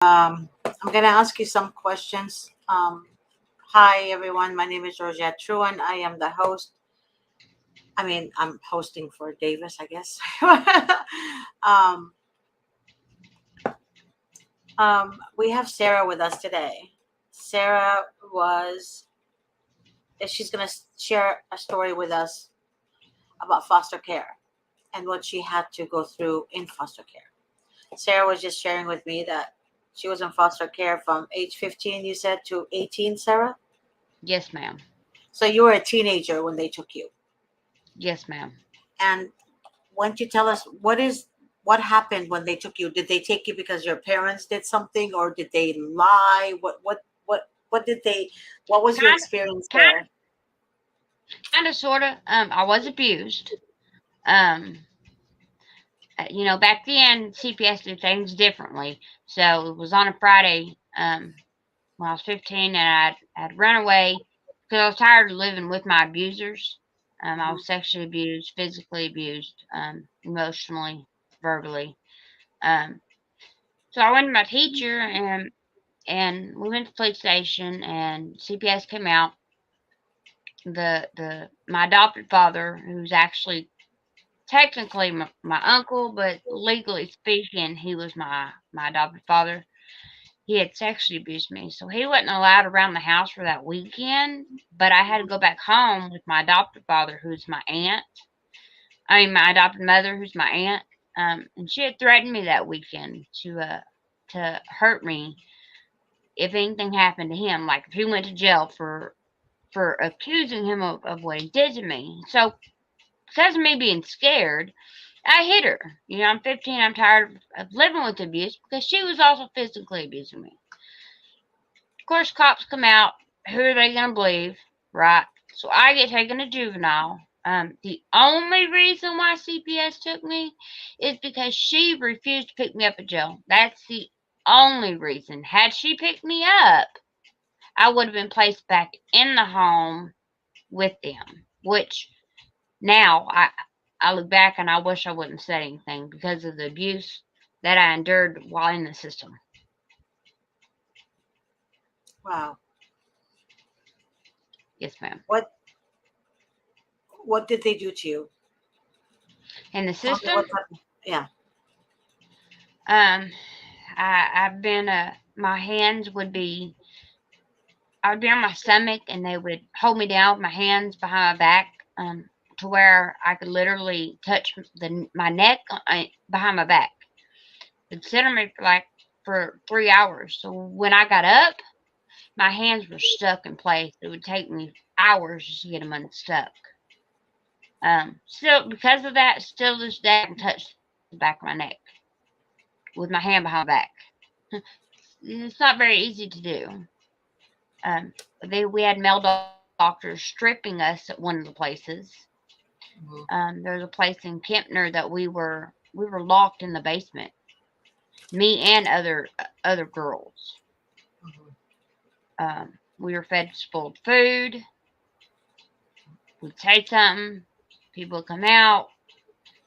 I'm going to ask you some questions. Hi, everyone. My name is Georgette Truan. I am the host. I mean, I'm hosting for Davis, I guess. um, we have Sarah with us today. Sarah she's going to share a story with us about foster care and what she had to go through in foster care. Sarah was just sharing with me that she was in foster care from age 15, you said, to 18, Sarah? Yes, ma'am. So you were a teenager when they took you. Yes, ma'am. And why don't you tell us what happened when they took you? Did they take you because your parents did something, or did they lie? What did they? What was your Kind, experience kind, there? kind of, sort of. I was abused. Um, Back then CPS did things differently. So it was on a Friday. When I was 15, and I'd run away because I was tired of living with my abusers. I Mhm. was sexually abused, physically abused, emotionally, verbally. Um, so I went to my teacher, and we went to the police station, and CPS came out. The my adopted father, who's actually technically my uncle, but legally speaking, he was my adopted father. He had sexually abused me, so he wasn't allowed around the house for that weekend. But I had to go back home with my adopted father, who's my aunt. I mean, my adopted mother, who's my aunt. And she had threatened me that weekend to hurt me if anything happened to him, like if he went to jail for accusing him of what he did to me. So because of me being scared, I hit her. I'm 15. I'm tired of living with abuse because she was also physically abusing me. Of course, cops come out. Who are they going to believe? Right. So I get taken to juvenile. The only reason why CPS took me is because she refused to pick me up at jail. That's the only reason. Had she picked me up, I would have been placed back in the home with them, which now I look back and I wish I wouldn't have said anything because of the abuse that I endured while in the system. Wow. Yes, ma'am. What what did they do to you? In the Tell me system, what happened. Yeah. um, I've been my hands would be I would be on my stomach and they would hold me down with my hands behind my back, to where I could literally touch my neck behind my back. They'd sit on me for 3 hours. So when I got up, my hands were stuck in place. It would take me hours just to get them unstuck. Still, because of that, still this day I can touch the back of my neck with my hand behind my back. It's not very easy to do. Um, we had male doctors stripping us at one of the places. Mhm. There was a place in Kempner that we were locked in the basement, me and other girls. Mhm. We were fed spoiled food. We'd say something, people would come out,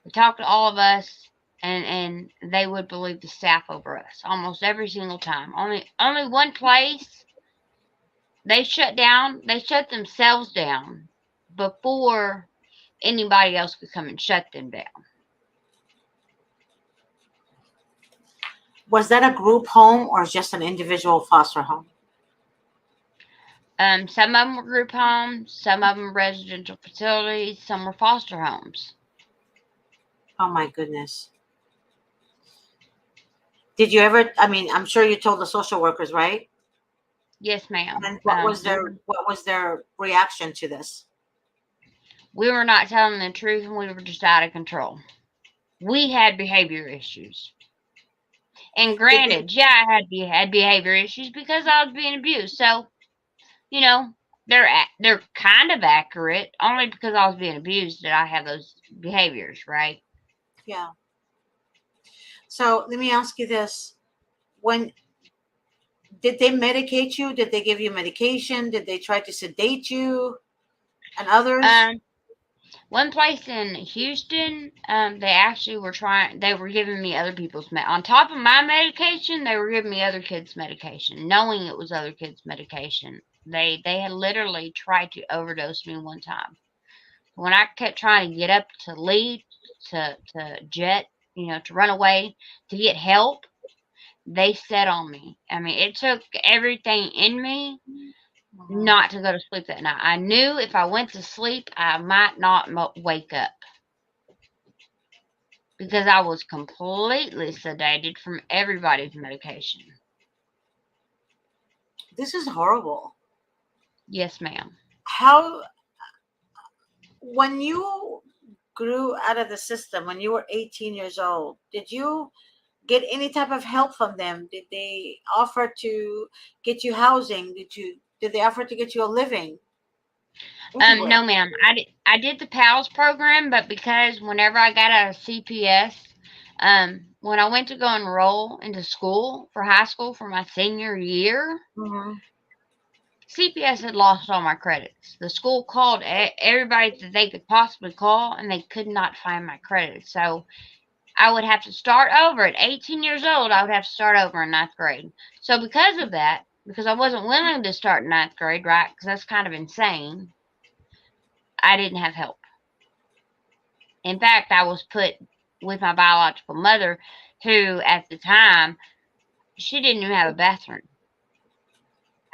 they talk to all of us, and they would believe the staff over us almost every single time. Only one place they shut themselves down before anybody else could come and shut them down. Was that a group home or just an individual foster home? Some of them were group homes, some of them were residential facilities, some were foster homes. Oh my goodness. Did you ever? I mean, I'm sure you told the social workers, right? Yes, ma'am. And what was their reaction to this? We were not telling the truth, and we were just out of control. We had behavior issues. And Did they? granted, yeah, I had behavior issues because I was being abused. So, you know, they're kind of accurate only because I was being abused that I have those behaviors, right? Yeah. So let me ask you this: When did they medicate you? Did they give you medication? Did they try to sedate you and others? Um, One place in Houston, they actually they were giving me other people's on top of my medication, they were giving me other kids' medication, knowing it was other kids' medication. They had literally tried to overdose me one time. When I kept trying to get up to leave, to jet, to run away, to get help, they set on me. I mean, it took everything in me Mhm. not to go to sleep that night. I knew if I went to sleep, I might not wake up because I was completely sedated from everybody's medication. This is horrible. Yes, ma'am. How, when you grew out of the system, when you were 18 years old, did you get any type of help from them? Did they offer to get you housing? Did they offer to get you a living anywhere? No, ma'am. I did the PALS program, but because whenever I got out of CPS, when I went to go enroll into school for high school for my senior year, Hmm. CPS had lost all my credits. The school called everybody that they could possibly call, and they could not find my credits. So I would have to start over at 18 years old. I would have to start over in ninth grade. So because of that, because I wasn't willing to start in ninth grade, right? Because that's kind of insane. I didn't have help. In fact, I was put with my biological mother, who at the time she didn't even have a bathroom.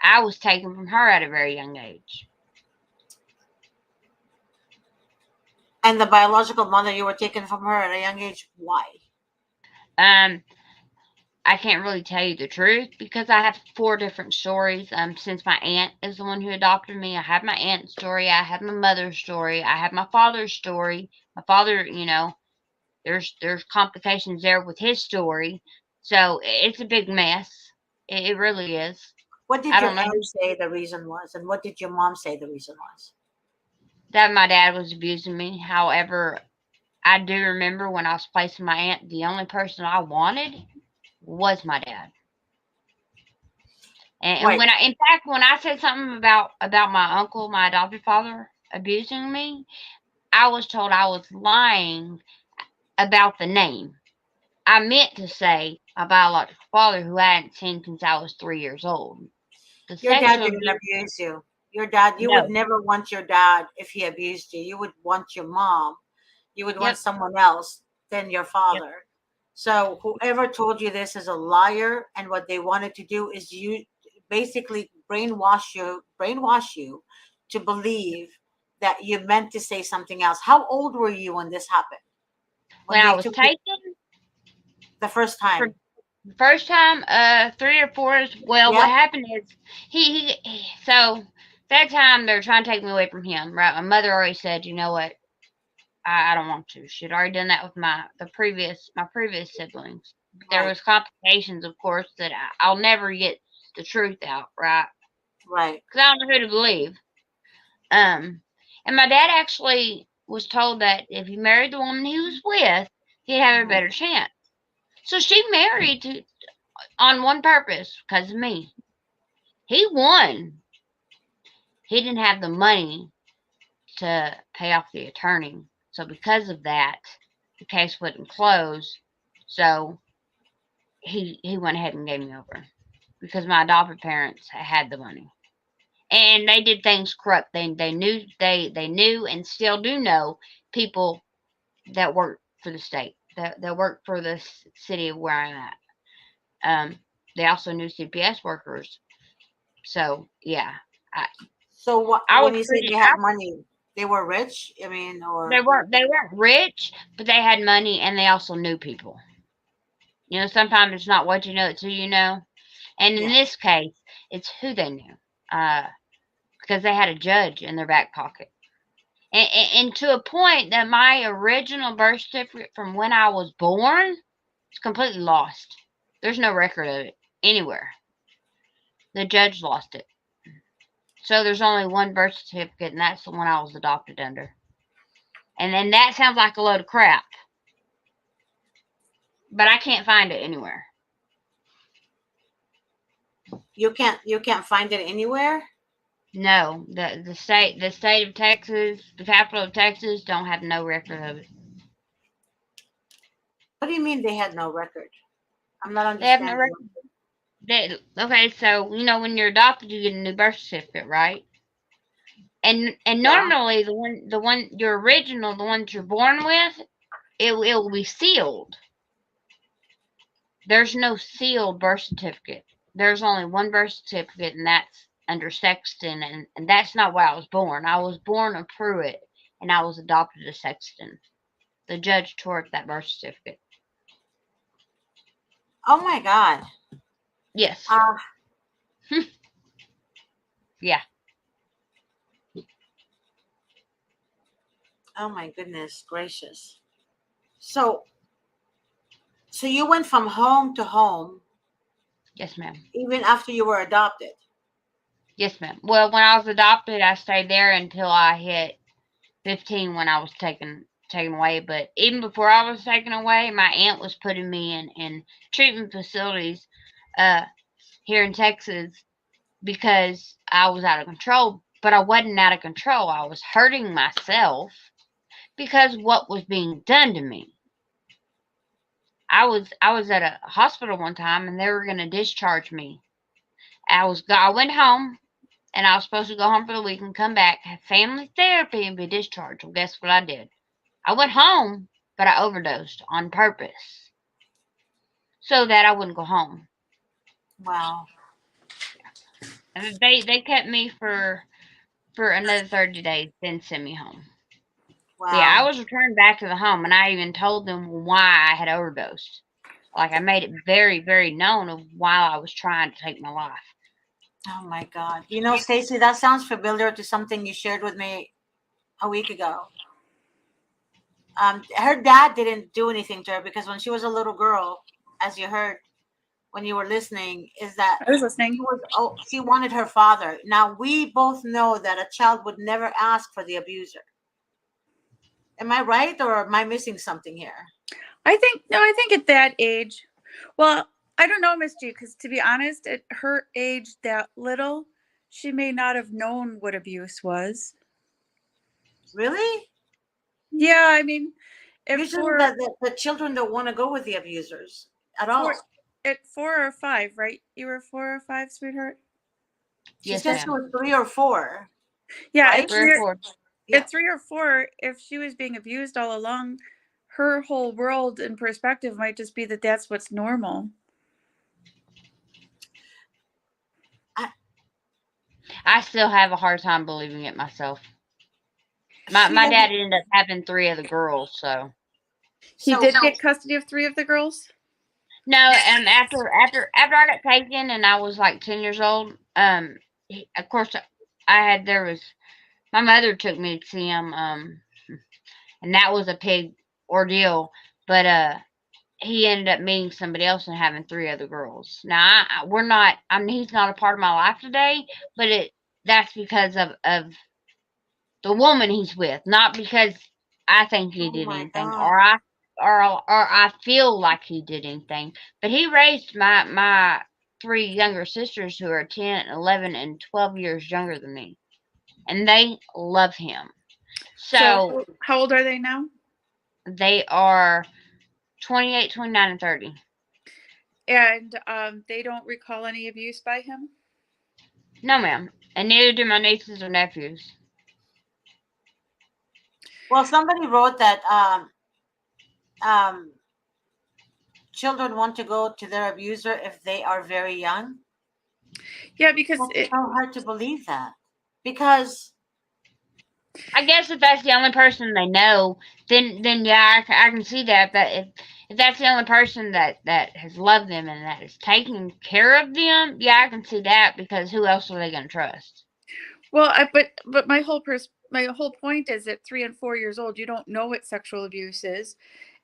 I was taken from her at a very young age. And the biological mother, you were taken from her at a young age. Why? Um, I can't really tell you the truth because I have four different stories. Since my aunt is the one who adopted me, I have my aunt's story, I have my mother's story, I have my father's story. My father, there's complications there with his story, so it's a big mess. It really is. What did I your don't know aunt say the reason was, and what did your mom say the reason was? that my dad was abusing me. However, I do remember when I was placing my aunt, the only person I wanted was my dad. And Right. when in fact, when I said something about my uncle, my adopted father, abusing me, I was told I was lying about the name. I meant to say my biological father, who I hadn't seen since I was 3 years old. The Your dad sexual didn't abuse, abuse you. Your dad, you would no. never want your dad if he abused you. You would want your mom. You would want Yep, someone else than your yep. father. So whoever told you this is a liar, and what they wanted to do is you basically brainwash you to believe that you meant to say something else. How old were you when this happened? When When I they was took you taken the first for time? the first time, 3 or 4 is well. What Yep. happened is so that time they were trying to take me away from him. Right, my mother already said, you know what, I don't want to. She'd already done that with my previous siblings. There Right. was complications, of course, that I'll never get the truth out, right? Right. Because I don't know who to believe. Um, and my dad actually was told that if he married the woman he was with, he'd have a Mhm. better chance. So she married on one purpose, because of me. He won. He didn't have the money to pay off the attorney. So because of that, the case wouldn't close. So he went ahead and gave me over because my adopted parents had the money. And they did things corrupt. They knew and still do know people that work for the state, that work for the city of where I'm at. They also knew CPS workers. So yeah, I So what, I was when you say pretty. they had money, they were rich? I mean, They or weren't rich, but they had money and they also knew people. Sometimes it's not what you know, it's who you know. And in yeah. this case, it's who they knew. Uh, because they had a judge in their back pocket. And to a point that my original birth certificate from when I was born is completely lost. There's no record of it anywhere. The judge lost it. So there's only one birth certificate, and that's the one I was adopted under. And then that sounds like a load of crap, but I can't find it anywhere. You can't find it anywhere. No, the state of Texas, the capital of Texas, don't have no record of it. What do you mean they had no record? I'm not They have no understanding. record. Okay, so when you're adopted, you get a new birth certificate, right? And Yeah. normally the one your original, the one that you're born with, it will be sealed. There's no sealed birth certificate. There's only one birth certificate, and that's under Sexton, and that's not where I was born. I was born in Pruitt, and I was adopted as Sexton. The judge tore up that birth certificate. Oh my God. Yes. Uh, Yeah. oh my goodness gracious. So, so you went from home to home Yes, ma'am. even after you were adopted. Yes, ma'am. Well, when I was adopted, I stayed there until I hit 15 when I was taken away. But even before I was taken away, my aunt was putting me in treatment facilities uh, here in Texas because I was out of control. But I wasn't out of control. I was hurting myself because what was being done to me. I was at a hospital one time and they were gonna discharge me. I went home and I was supposed to go home for the week and come back, have family therapy, and be discharged. Well, guess what I did? I went home, but I overdosed on purpose so that I wouldn't go home. Wow. And they kept me for another 30 days, then sent me home. But yeah, I Wow. was returned back to the home, and I even told them why I had overdosed. Like I made it very, very known of why I was trying to take my life. Oh my God. You know, Stacy, that sounds familiar to something you shared with me a week ago. Her dad didn't do anything to her because when she was a little girl, as you heard when you were listening, is that I was listening. she wanted her father. Now we both know that a child would never ask for the abuser. Am I right or am I missing something here? I think at that age, well, I don't know, Miss G, because to be honest, at her age that little, she may not have known what abuse was. Really? Yeah, I mean, if Usually for the children don't want to go with the abusers at for all. at 4 or 5, right? You were 4 or 5, sweetheart. She Yes, said she ma'am. was 3 or 4, Yeah, right? at Three or three four. Yeah. at 3 or 4, if she was being abused all along, her whole world and perspective might just be that that's what's normal. I, I still have a hard time believing it myself. she My dad doesn't. ended up having three of the girls, so He So, did get custody of 3 of the girls. no. After I got taken and I was like 10 years old, of course I had there was my mother took me to see him, and that was a big ordeal. But he ended up meeting somebody else and having three other girls. Now we're not. I mean, he's not a part of my life today, but that's because of the woman he's with, not because I think he oh did my anything God. or I feel like he did anything. But he raised my three younger sisters who are 10, 11, and 12 years younger than me, and they love him. So So how old are they now? they are 28, 29, and 30. And they don't recall any abuse by him. No, ma'am, and neither do my nieces or nephews. Well, somebody wrote that um, children want to go to their abuser if they are very young. Yeah, because That's so hard to believe that because I guess if that's the only person they know, then yeah, I can see that. But if that's the only person that has loved them and that is taking care of them, yeah, I can see that because who else are they going to trust? well, but my whole point is at 3 and 4 years old, you don't know what sexual abuse is,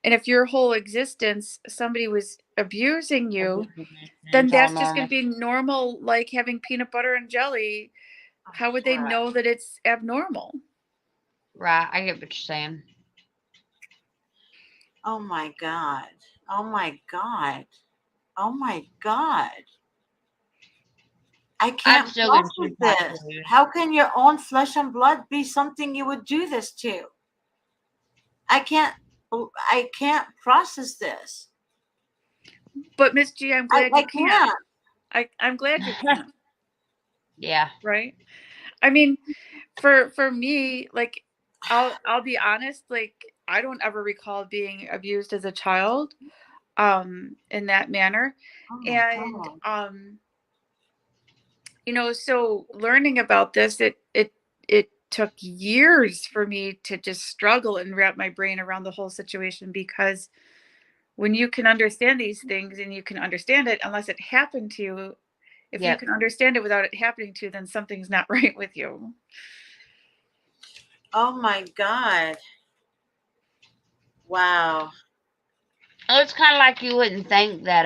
and if your whole existence somebody was abusing you, then It's all that's just going normal, to be normal, like having peanut butter and jelly. How would they right? know that it's abnormal? Right. I get what you're saying. oh my God, oh my God, oh my God. I I'm can't still gonna process choose not this. to. How can your own flesh and blood be something you would do this to? I can't. I can't process this. But Miss G, I'm I, glad I you can. can't. I'm glad you can, Yeah. right? I mean, for me, like I'll be honest, like I don't ever recall being abused as a child in that manner. Oh my And god. so learning about this, it took years for me to just struggle and wrap my brain around the whole situation, because when you can understand these things and you can understand it unless it happened to you, if you Yep. can understand it without it happening to you, then something's not right with you. Oh my god. Wow. Well, it's kind of like you wouldn't think that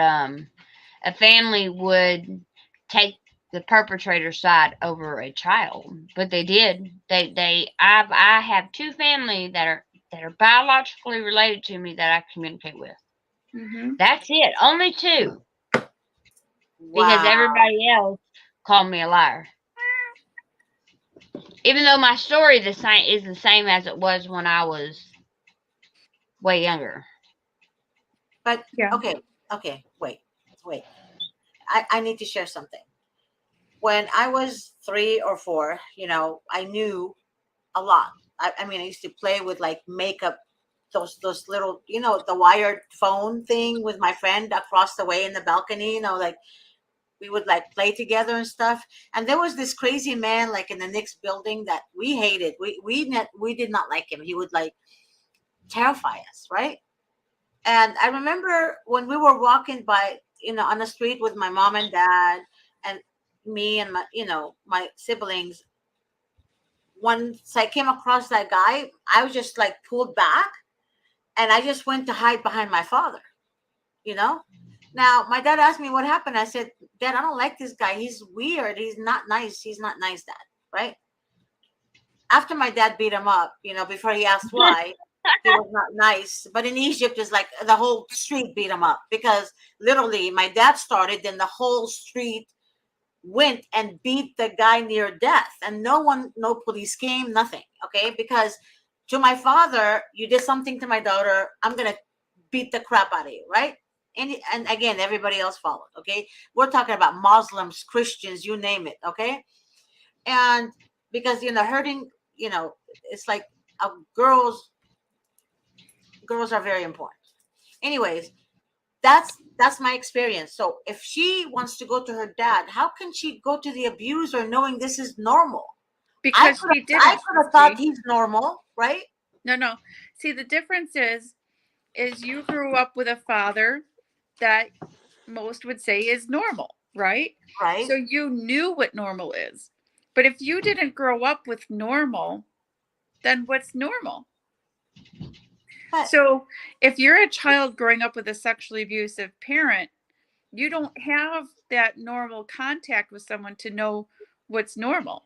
a family would take the perpetrator's side over a child, but they did. I have two family that are biologically related to me that I communicate with. Mm-hmm. That's it. Only two, because Wow. everybody else called me a liar. Even though my story is the same as it was when I was way younger. But Yeah. okay, wait. I need to share something. When I was 3 or 4, I knew a lot. I mean, I used to play with like makeup, those little, the wired phone thing with my friend across the way in the balcony. Like we would like play together and stuff. And there was this crazy man like in the next building that we hated. We did not like him. He would like terrify us, right? And I remember when we were walking by, on the street with my mom and dad and me and my siblings. Once I came across that guy, I was just like pulled back and I just went to hide behind my father, you know? Now, my dad asked me what happened. I said, Dad, I don't like this guy. He's weird. He's not nice. He's not nice, Dad. Right? After my dad beat him up, before he asked why, he was not nice. But in Egypt, it's like the whole street beat him up because literally my dad started, then the whole street went and beat the guy near death. And no police came, nothing. Okay. Because to my father, you did something to my daughter, I'm going to beat the crap out of you. Right. And again, everybody else followed. Okay. We're talking about Muslims, Christians, you name it. Okay. And because, hurting, it's like uh, girls, girls are very important. Anyways, that's my experience. So if she wants to go to her dad, how can she go to the abuser knowing this is normal? I Because could she have I didn't, could Miss have thought G. he's normal, right? No. See, the difference is you grew up with a father that most would say is normal, right? Right. So you knew what normal is. But if you didn't grow up with normal, then what's normal? But So if you're a child growing up with a sexually abusive parent, you don't have that normal contact with someone to know what's normal.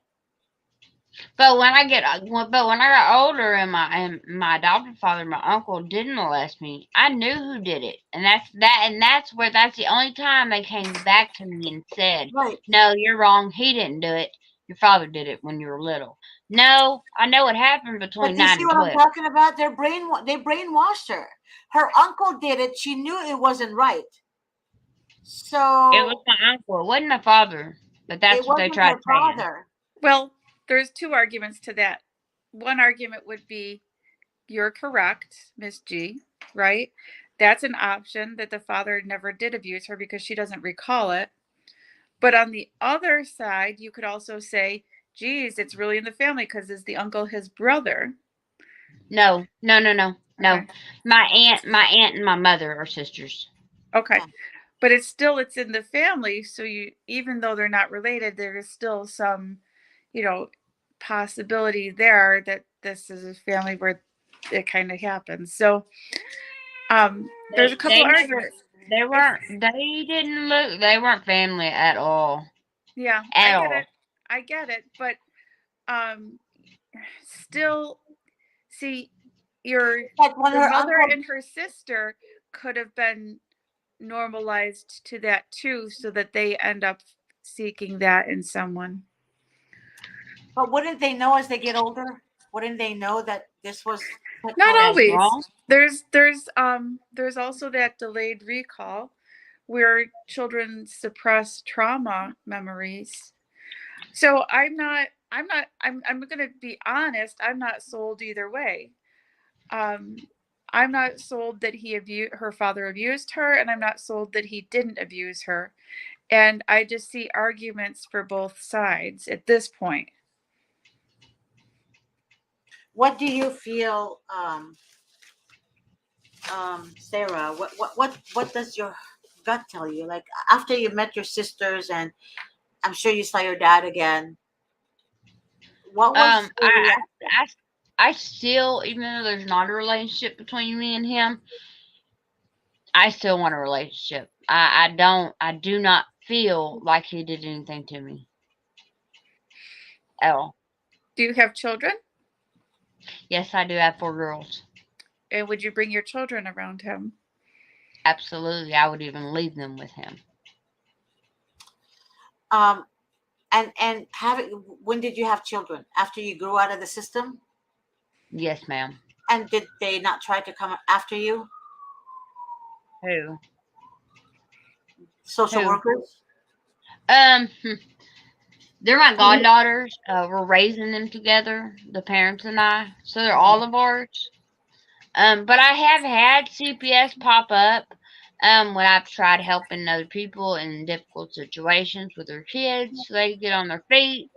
But when I got older and my adopted father, my uncle, didn't molest me, I knew who did it, and that's the only time they came back to me and said, right. "No, you're wrong. He didn't do it. Your father did it when you were little." No, I know what happened But between you 9 see and what I'm 12. talking about? They brainwashed her. Her uncle did it. She knew it wasn't right. It was So my uncle. It wasn't my father, but it that's what they wasn't tried her saying. father. Well, there's two arguments to that. One argument would be you're correct, Miss G, right? That's an option that the father never did abuse her because she doesn't recall it. But on the other side, you could also say, geez, it's really in the family because is the uncle his brother? No, no, no, no, no. Okay. My aunt and my mother are sisters. Okay. Yeah. But it's in the family. So you, even though they're not related, there is still some, you know, possibility there that this is a family where it kind of happens. So there's a couple They never. arguments. They If weren't. They didn't look. They weren't family at all. Yeah, I At get all. it. I get it. But um still, see, your But when her mother uncle, and her sister could have been normalized to that too, so that they end up seeking that in someone. But wouldn't they know as they get older? Wouldn't they know that this was Not sexual? That's always. wrong. There's also that delayed recall where children suppress trauma memories. So I'm going to be honest, I'm not sold either way. Um I'm not sold that her father abused her, and I'm not sold that he didn't abuse her. And I just see arguments for both sides at this point. What do you feel, Sarah? What does your gut tell you? Like after you met your sisters, and I'm sure you saw your dad again. What was Um, your I, reaction? I, I still, even though there's not a relationship between me and him, I still want a relationship. I do not feel like he did anything to me at all. Do you have children? Yes, I do have 4 girls. And would you bring your children around him? Absolutely, I would even leave them with him. Um, and having when did you have children? After you grew out of the system? Yes, ma'am. And did they not try to come after you? Who? Social Who? workers? Um, hmm, they're my goddaughters. We're raising them together, the parents and I. So they're all of ours. But I have had CPS pop up when I've tried helping other people in difficult situations with their kids so they can get on their feet.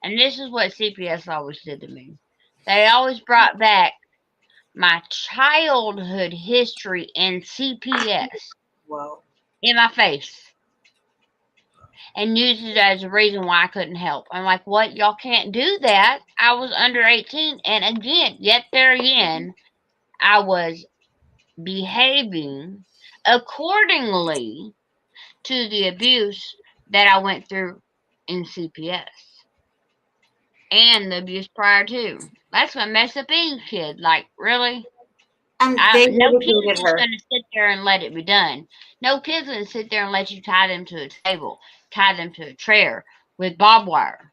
And this is what CPS always did to me. They always brought back my childhood history in CPS Whoa. in my face and used it as a reason why I couldn't help. I'm like, what? Y'all can't do that. I was under 18. And again, yet there again, I was behaving accordingly to the abuse that I went through in CPS and the abuse prior to. That's what messed up any kid. Like, really? And they No kid's educated just her. going to sit there and let it be done. No kid's going to sit there and let you tie them to a table, tie them to a chair with barbed wire.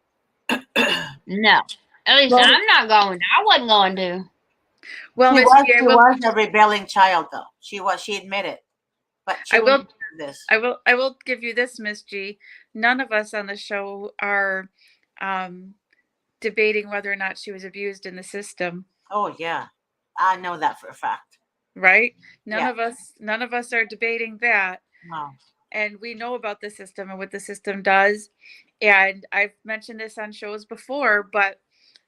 No. At least Well, I'm not going to. I wasn't going to. Well, she Miss was G, she was a rebelling child though. She admitted, but she I will wouldn't do this. I will give you this, Miss G. None of us on the show are um, debating whether or not she was abused in the system, Oh yeah, I know that for a fact. right? Yeah. None of us are debating that. No. And we know about the system and what the system does. And I've mentioned this on shows before, but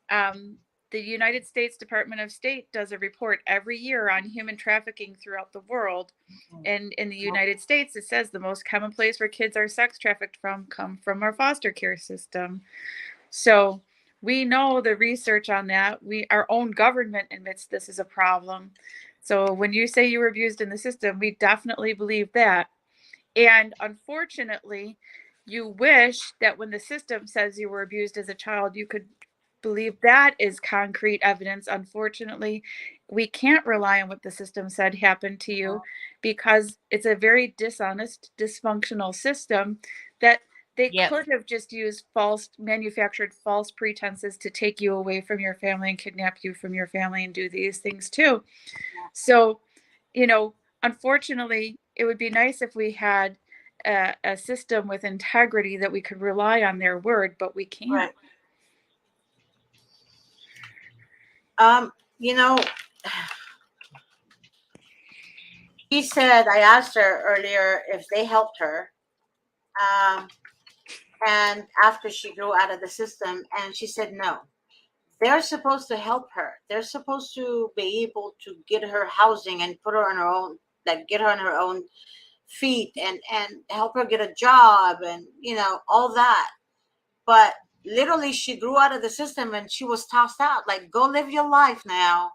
um, the United States Department of State does a report every year on human trafficking throughout the world. And in the United States, it says the most common place where kids are sex trafficked from come from our foster care system. So we know the research on that. Our own government admits this is a problem. So when you say you were abused in the system, we definitely believe that. And unfortunately, you wish that when the system says you were abused as a child, you could believe that is concrete evidence. Unfortunately, we can't rely on what the system said happened to you because it's a very dishonest, dysfunctional system that they Yep. could have just used manufactured false pretenses to take you away from your family and kidnap you from your family and do these things too. So, unfortunately, it would be nice if we had a system with integrity that we could rely on their word, but we can't. Right. Um, you know, he said I asked her earlier if they helped her. Um, and after she grew out of the system, and she said no. They're supposed to help her. They're supposed to be able to get her housing and put her on her own, like get her on her own feet, and help her get a job, and all that. But literally, she grew out of the system and she was tossed out. Like, go live your life now,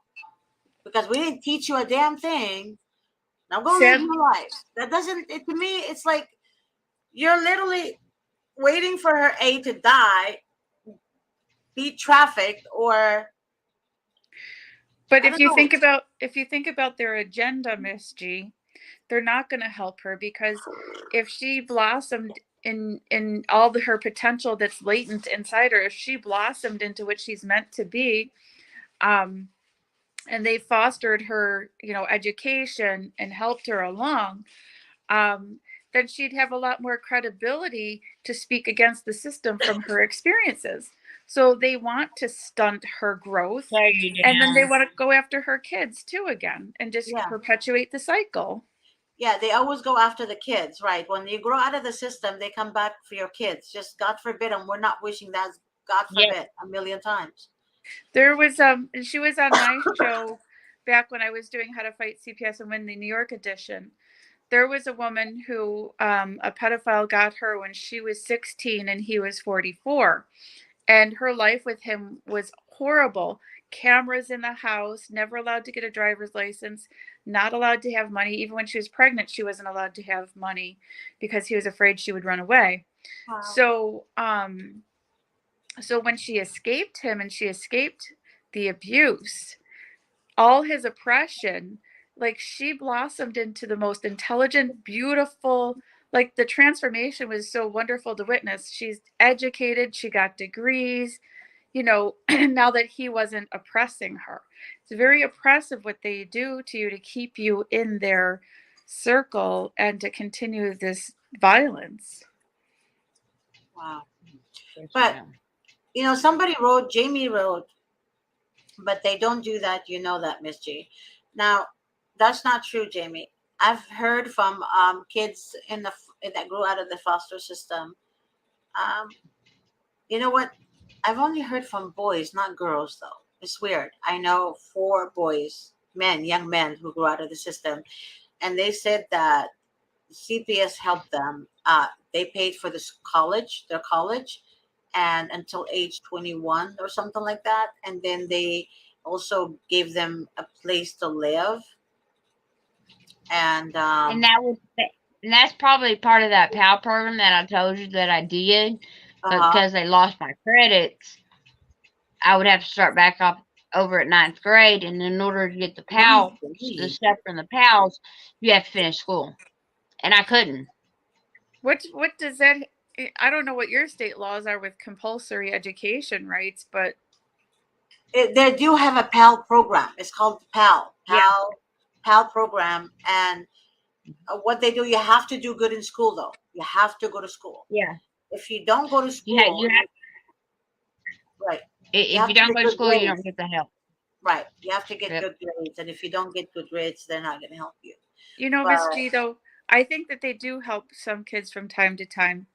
because we didn't teach you a damn thing. Now go live Sad, your life. That doesn't. To me, it's like you're literally waiting for her to die, be trafficked, or but I don't know. if you think about their agenda, Miss G, they're not going to help her because if she blossomed in all her potential that's latent inside her, if she blossomed into what she's meant to be, and they fostered her, education and helped her along, then she'd have a lot more credibility to speak against the system from her experiences. So they want to stunt her growth, There you and then they go. want to go after her kids too again and just Yeah. perpetuate the cycle. Yeah, they always go after the kids, right? When you grow out of the system, they come back for your kids. Just God forbid, and we're not wishing that, God Yes. forbid, a million times. There was she was on my show back when I was doing How to Fight CPS and Win, the New York edition. There was a woman who a pedophile got her when she was 16 and he was 44. And her life with him was horrible. Cameras in the house, never allowed to get a driver's license, not allowed to have money. Even when she was pregnant, she wasn't allowed to have money because he was afraid she would run away. Wow. So when she escaped him and she escaped the abuse, all his oppression, like, she blossomed into the most intelligent, beautiful, like, the transformation was so wonderful to witness. She's educated, she got degrees, now that he wasn't oppressing her. It's very oppressive what they do to you to keep you in their circle and to continue this violence. Wow. Yes, But ma'am. somebody wrote, Jamie wrote, but they don't do that. You know that, Miss G. Now, that's not true, Jamie. I've heard from kids that grew out of the foster system. Um, you know what? I've only heard from boys, not girls, though. It's weird. I know 4 boys, young men who grew out of the system, and they said that CPS helped them. They paid for their college, and until age 21 or something like that. And then they also gave them a place to live. And And that's probably part of that PAL program that I told you that I did. But uh-huh. because they lost my credits, I would have to start back up over at 9th grade. And in order to get the PAL, the step from the PALs, you have to finish school. And I couldn't. What does that? I don't know what your state laws are with compulsory education rights, but They do have a PAL program. It's called PAL. Yeah. PAL program. And what they do, you have to do good in school, though. You have to go to school. Yeah. If you don't go to school, You have, right. if you don't go to school, you don't get the help. Right. You have to get Yep. good grades. And if you don't get good grades, they're not going to help you. Miss G, though, I think that they do help some kids from time to time.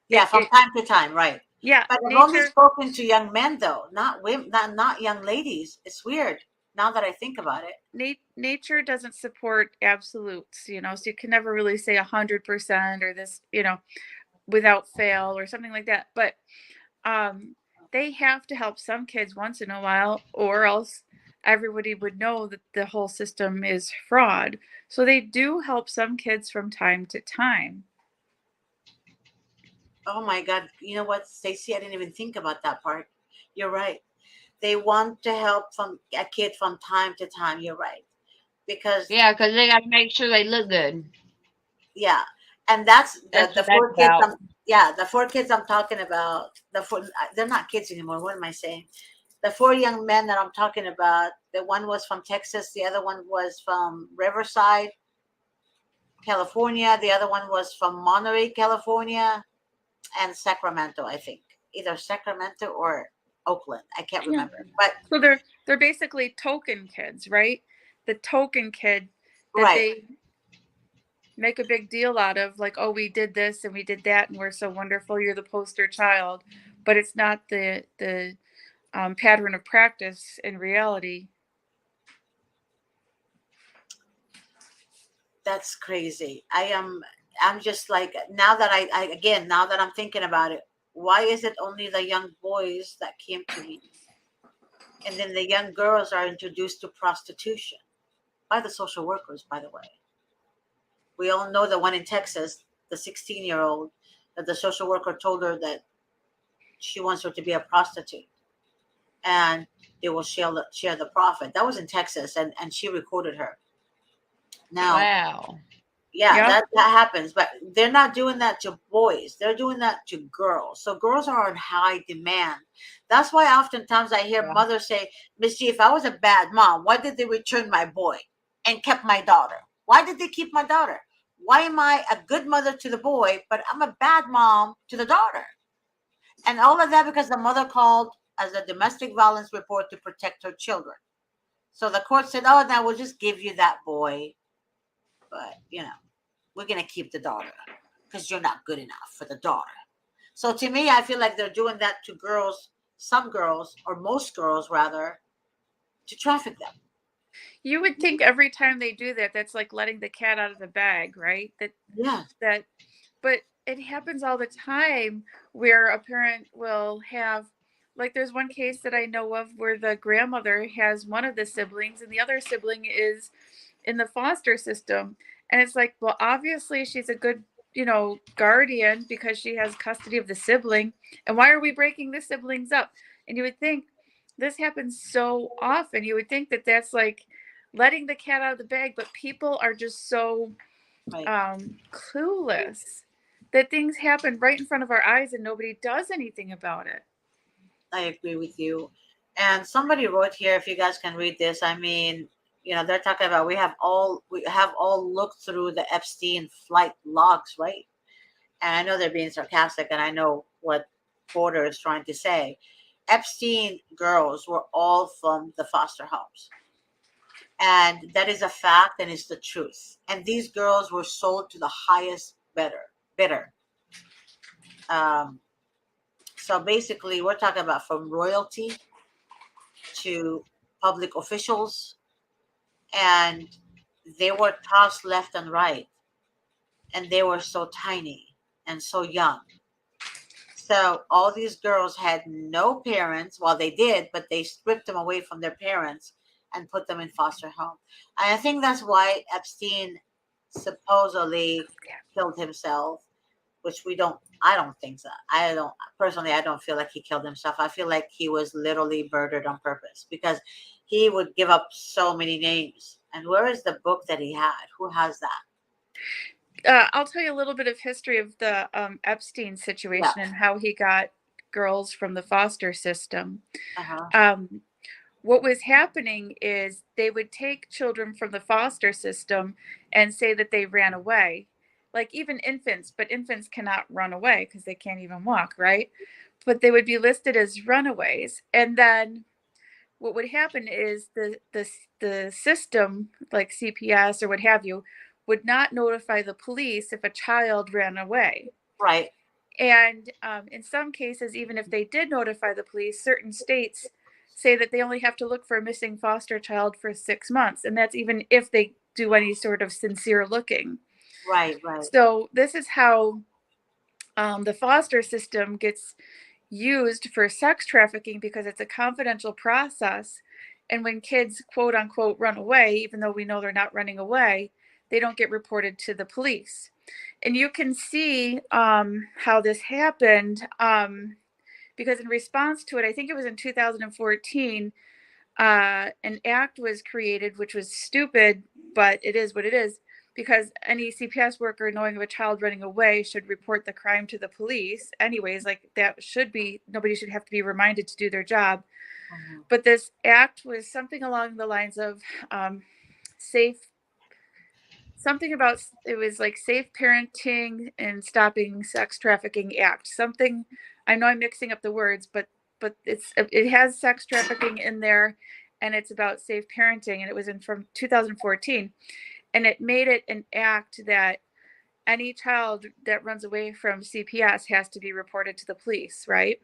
Yeah, from time to time, right. Yeah. But I've only spoken to young men, though, not women, not young ladies. It's weird now that I think about it. Nature doesn't support absolutes, so you can never really say 100% or this, without fail or something like that. But they have to help some kids once in a while, or else everybody would know that the whole system is fraud. So they do help some kids from time to time. Oh my God. You know what, Stacey? I didn't even think about that part. You're right. They want to help from a kid from time to time. You're right. Because, Yeah, because they got to make sure they look good. yeah. And that's That's the what that's 4 kids. about. The 4 kids I'm talking about. They're not kids anymore. What am I saying? The 4 young men that I'm talking about, the one was from Texas, the other one was from Riverside, California, the other one was from Monterey, California, and Sacramento, I think. Either Sacramento or Oakland. I can't remember. But So they're basically token kids, right? The token kid that right. they make a big deal out of, like, oh, we did this and we did that and we're so wonderful, you're the poster child. But it's not the pattern of practice in reality. That's crazy. I'm just like, now that now that I'm thinking about it, why is it only the young boys that came to me? And then the young girls are introduced to prostitution by the social workers, by the way. We all know the one in Texas, the 16-year-old, that the social worker told her that she wants her to be a prostitute and they will share the profit. That was in Texas, and she recorded her. Now, Wow. Yeah, Yep. that happens, but they're not doing that to boys. They're doing that to girls. So girls are in high demand. That's why oftentimes I hear Yeah. mothers say, Miss G, if I was a bad mom, why did they return my boy and kept my daughter? Why did they keep my daughter? Why am I a good mother to the boy, but I'm a bad mom to the daughter? And all of that because the mother called as a domestic violence report to protect her children. So the court said, oh, now we'll just give you that boy, but we're gonna keep the daughter because you're not good enough for the daughter. So to me, I feel like they're doing that to girls, some girls, or most girls rather, to traffic them. You would think every time they do that, that's like letting the cat out of the bag, right? Yeah, That, but it happens all the time where a parent will have, like, there's one case that I know of where the grandmother has one of the siblings and the other sibling is in the foster system. And it's like, well, obviously she's a good, guardian because she has custody of the sibling. And why are we breaking the siblings up? And you would think this happens so often. You would think that that's like letting the cat out of the bag, but people are just so right. clueless that things happen right in front of our eyes and nobody does anything about it. I agree with you. And somebody wrote here, if you guys can read this, I mean, they're talking about we have all looked through the Epstein flight logs, right? And I know they're being sarcastic, and I know what Porter is trying to say. Epstein girls were all from the foster homes. And that is a fact and it's the truth. And these girls were sold to the highest bidder. Um, so basically, we're talking about from royalty to public officials, and they were tossed left and right, and they were so tiny and so young. So all these girls had no parents. Well, they did, but they stripped them away from their parents and put them in foster home. And I think that's why Epstein supposedly killed himself, which we don't. I don't think so. I don't personally. I don't feel like he killed himself. I feel like he was literally murdered on purpose because he would give up so many names. And where is the book that he had? Who has that? I'll tell you a little bit of history of the Epstein Yeah. situation and how he got girls from the foster system. Uh huh. Um, what was happening is they would take children from the foster system and say that they ran away, like even infants, but infants cannot run away because they can't even walk, right? But they would be listed as runaways. And then what would happen is the system, like CPS or what have you, would not notify the police if a child ran away. Right. And in some cases, even if they did notify the police, certain states say that they only have to look for a missing foster child for 6 months, and that's even if they do any sort of sincere looking. Right. Right. So this is how the foster system gets used for sex trafficking because it's a confidential process. And when kids, quote unquote, run away, even though we know they're not running away, they don't get reported to the police. And you can see how this happened because, in response to it, I think it was in 2014, an act was created, which was stupid, but it is what it is. Because any CPS worker knowing of a child running away should report the crime to the police. Anyways, like that should be, nobody should have to be reminded to do their job. Mhm. But this act was something along the lines of safe, something about, it was like Safe Parenting and Stopping Sex Trafficking Act. Something, I know I'm mixing up the words, but it has sex trafficking in there, and it's about safe parenting, and it was in from 2014, and it made it an act that any child that runs away from CPS has to be reported to the police, right?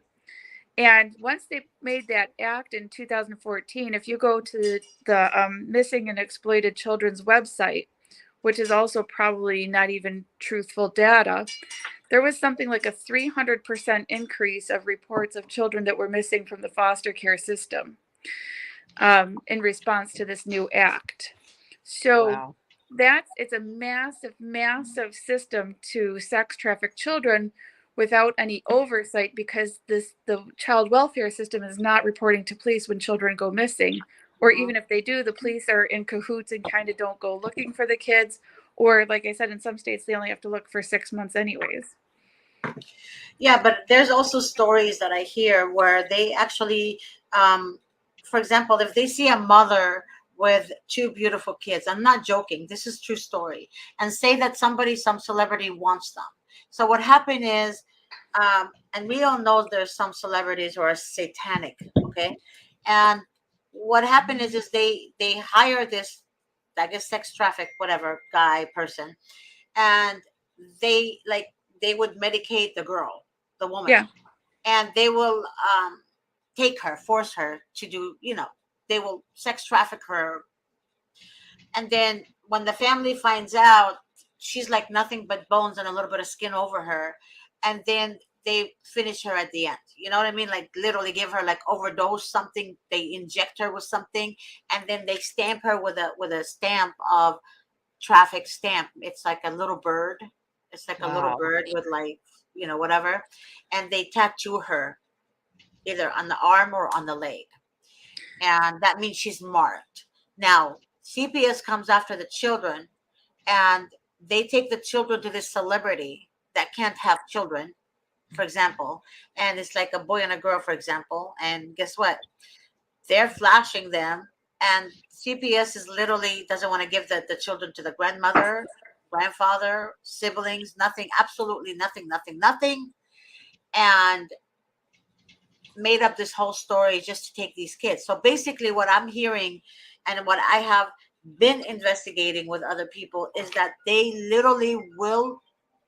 And once they made that act in 2014, if you go to the Missing and Exploited Children's website, which is also probably not even truthful data, there was something like a 300% increase of reports of children that were missing from the foster care system in response to this new act. So Wow. it's a massive, massive system to sex traffic children without any oversight because the child welfare system is not reporting to police when children go missing. Or Mhm. even if they do, the police are in cahoots and kind of don't go looking for the kids, Or like I said, in some states, they only have to look for 6 months anyways. Yeah, but there's also stories that I hear where they actually, for example, if they see a mother with two beautiful kids, I'm not joking, this is true story, and say that some celebrity wants them. So what happened is, and we all know there's some celebrities who are satanic, okay, and what happened is they hire this, I guess, sex traffic, whatever guy person, and they like they would medicate the girl, the woman, Yeah. and they will take her, force her to do, they will sex traffic her, and then when the family finds out, she's like nothing but bones and a little bit of skin over her, and then they finish her at the end. You know what I mean? Like literally give her like overdose something. They inject her with something, and then they stamp her with a stamp of traffic stamp. It's like a little bird. It's like a little Wow. bird with like, whatever. And they tattoo her either on the arm or on the leg. And that means she's marked. Now, CPS comes after the children, and they take the children to this celebrity that can't have children, for example. And it's like a boy and a girl, for example. And guess what? They're flashing them, and CPS is literally doesn't want to give the children to the grandmother, grandfather, siblings, nothing, absolutely nothing, nothing, nothing, and made up this whole story just to take these kids. So basically, what I'm hearing and what I have been investigating with other people is that they literally will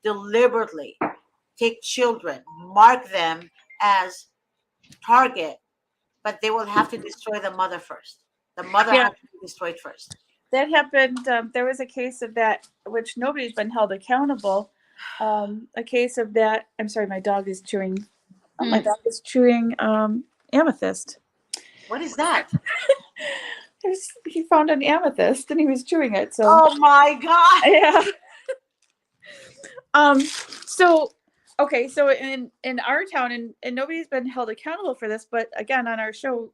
deliberately take children, mark them as target, but they will have to destroy the mother first. The mother Yeah. has to be destroyed first. That happened. There was a case of that, which nobody's been held accountable. A case of that. I'm sorry, my dog is chewing. My dog is chewing amethyst. What is that? He found an amethyst and he was chewing it. So Oh my God. yeah. So okay, so in our town, and nobody's been held accountable for this, but again, on our show,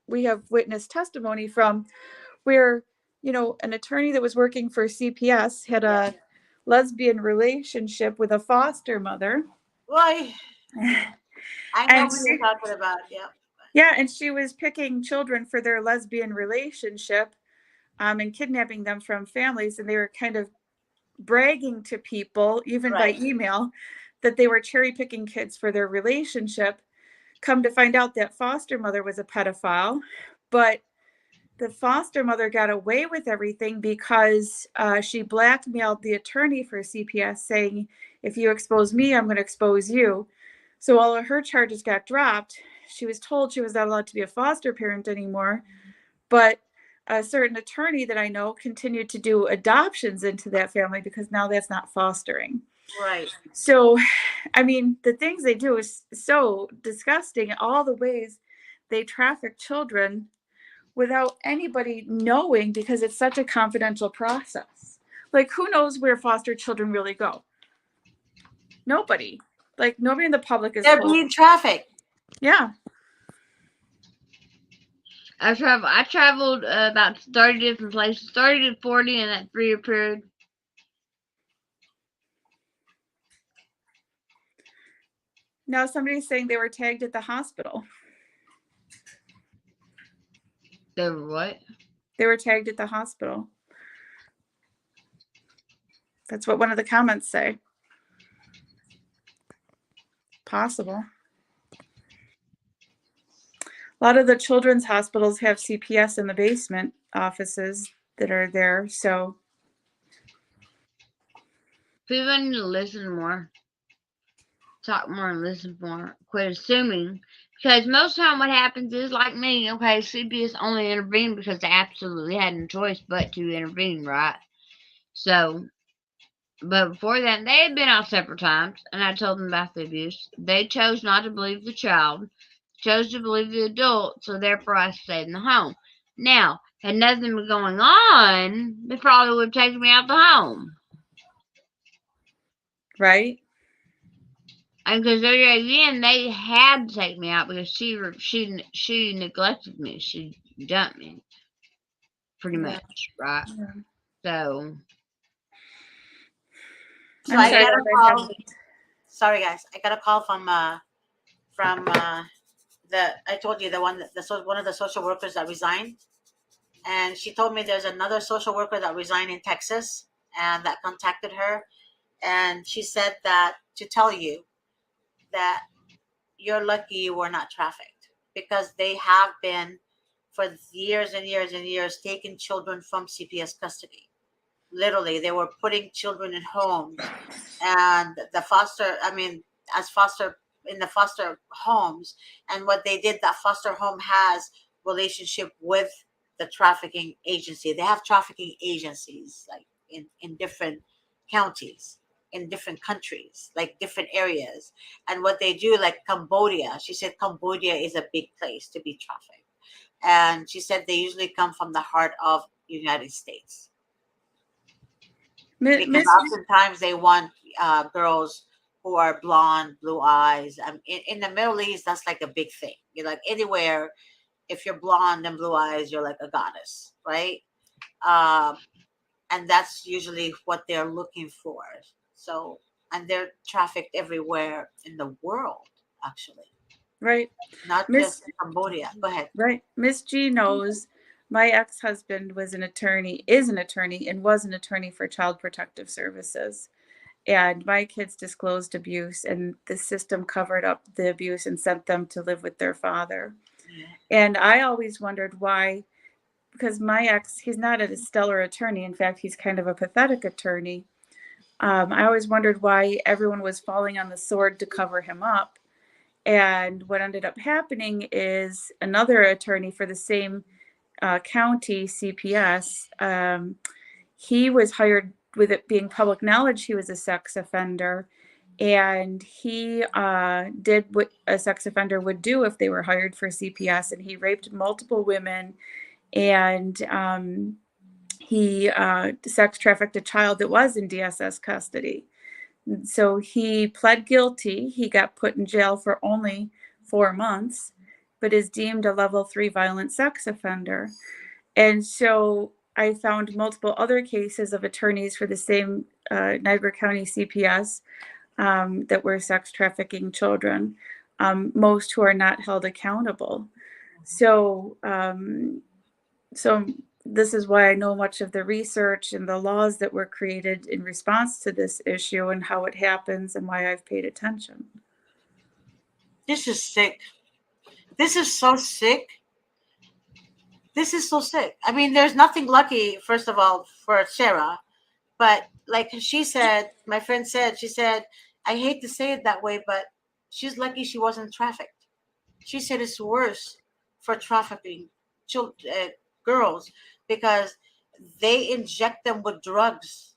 we have witnessed testimony from where, an attorney that was working for CPS had a lesbian relationship with a foster mother. Why? I know And what you're talking about. Yeah. yeah, and she was picking children for their lesbian relationship, and kidnapping them from families, and they were kind of bragging to people, even Right. by email, that they were cherry picking kids for their relationship. Come to find out that foster mother was a pedophile, but the foster mother got away with everything because she blackmailed the attorney for CPS, saying, if you expose me, I'm going to expose you. So all of her charges got dropped. She was told she was not allowed to be a foster parent anymore, but a certain attorney that I know continued to do adoptions into that family because now that's not fostering. Right. So, I mean, the things they do is so disgusting. All the ways they traffic children without anybody knowing, because it's such a confidential process. Like, who knows where foster children really go? Nobody. Like, nobody in the public is They're told. being trafficked. Yeah. I traveled about 30 different places, 30 to 40 in that 3-year period. Now somebody's saying they were tagged at the hospital. They were what? They were tagged at the hospital. That's what one of the comments say. Possible. A lot of the children's hospitals have CPS in the basement offices that are there. So People need to listen more. Talk more and listen more. Quit assuming. Because most of the time what happens is, like me, okay, CPS only intervened because they absolutely had no choice but to intervene, right? So, but before that, they had been out several times, and I told them about the abuse. They chose not to believe the child, chose to believe the adult, so therefore I stayed in the home. Now, had nothing been going on, they probably would have taken me out the home. right? And because again, they had to take me out because she neglected me. She dumped me, pretty much, right? Yeah. So So I'm I sorry got a that I call. haven't. Sorry guys, I got a call from the I told you the one that one of the social workers that resigned, and she told me there's another social worker that resigned in Texas and that contacted her, and she said that to tell you that you're lucky you were not trafficked, because they have been for years and years and years taking children from CPS custody. Literally, they were putting children in homes, and the foster, I mean, as foster in the foster homes, and what they did, that foster home has relationship with the trafficking agency. They have trafficking agencies like in different counties, in different countries, like different areas. And what they do, like Cambodia, she said Cambodia is a big place to be trafficked, and she said they usually come from the heart of United States, because Miss, oftentimes they want girls who are blonde, blue eyes. In the Middle East, that's like a big thing. You're like anywhere, if you're blonde and blue eyes, you're like a goddess, right? Um, and that's usually what they're looking for. So, and they're trafficked everywhere in the world, actually, right, not just Miss, in Cambodia. Go ahead. right, Miss G knows my ex-husband was an attorney, is an attorney, and was an attorney for Child Protective Services. And my kids disclosed abuse, and the system covered up the abuse and sent them to live with their father. Yeah. And I always wondered why, because my ex, he's not a stellar attorney. In fact, he's kind of a pathetic attorney. I always wondered why everyone was falling on the sword to cover him up. And what ended up happening is another attorney for the same county, CPS, he was hired with it being public knowledge he was a sex offender. And he did what a sex offender would do if they were hired for CPS. And he raped multiple women, and he sex trafficked a child that was in DSS custody. So he pled guilty. He got put in jail for only 4 months, but is deemed a level 3 violent sex offender. And so I found multiple other cases of attorneys for the same Niagara County CPS that were sex trafficking children, most who are not held accountable. So, so this is why I know much of the research and the laws that were created in response to this issue and how it happens and why I've paid attention. This is sick. This is so sick. This is so sick. I mean, there's nothing lucky, first of all, for Sarah. But like she said, my friend said, she said, I hate to say it that way, but she's lucky she wasn't trafficked. She said it's worse for trafficking children, girls, because they inject them with drugs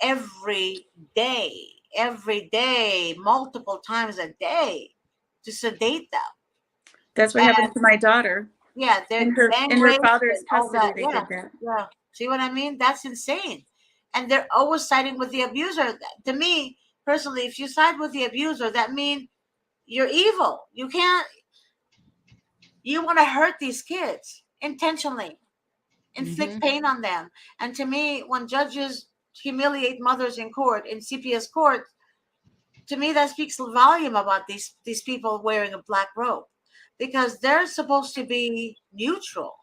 every day, multiple times a day to sedate them. That's what happened And to my daughter. yeah, they're In her gang rapes father's and all custody, that. they Yeah, did that. yeah. See what I mean? That's insane. And they're always siding with the abuser. To me, personally, if you side with the abuser, that means you're evil. You can't. You want to hurt these kids intentionally, inflict pain on them. And to me, when judges humiliate mothers in court, in CPS court, to me that speaks a volume about these people wearing a black robe, because they're supposed to be neutral.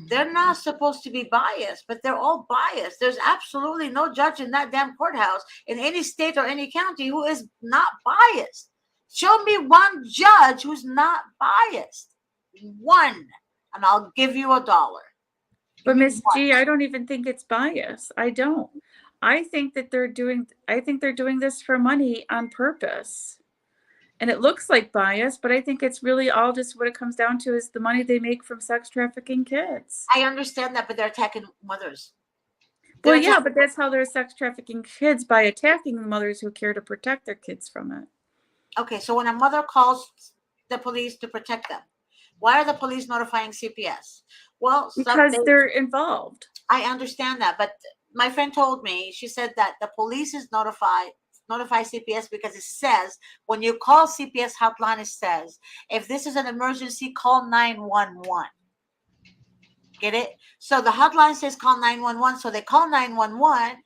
They're not supposed to be biased, but they're all biased. There's absolutely no judge in that damn courthouse in any state or any county who is not biased. Show me one judge who's not biased. One, and I'll give you $1. Give But me Miss one. G, I don't even think it's bias. I don't. I think they're doing this for money on purpose. And it looks like bias, but I think it's really all just what it comes down to is the money they make from sex trafficking kids. I understand that, but they're attacking mothers. Well, They're yeah, attacking. but that's how they're sex trafficking kids, by attacking the mothers who care to protect their kids from it. Okay, so when a mother calls the police to protect them, why are the police notifying CPS? Well, Because they're involved. I understand that, but my friend told me, she said that the police is notify CPS because it says when you call CPS hotline, it says if this is an emergency, call 911. Get it? So the hotline says call 911, so they call 911,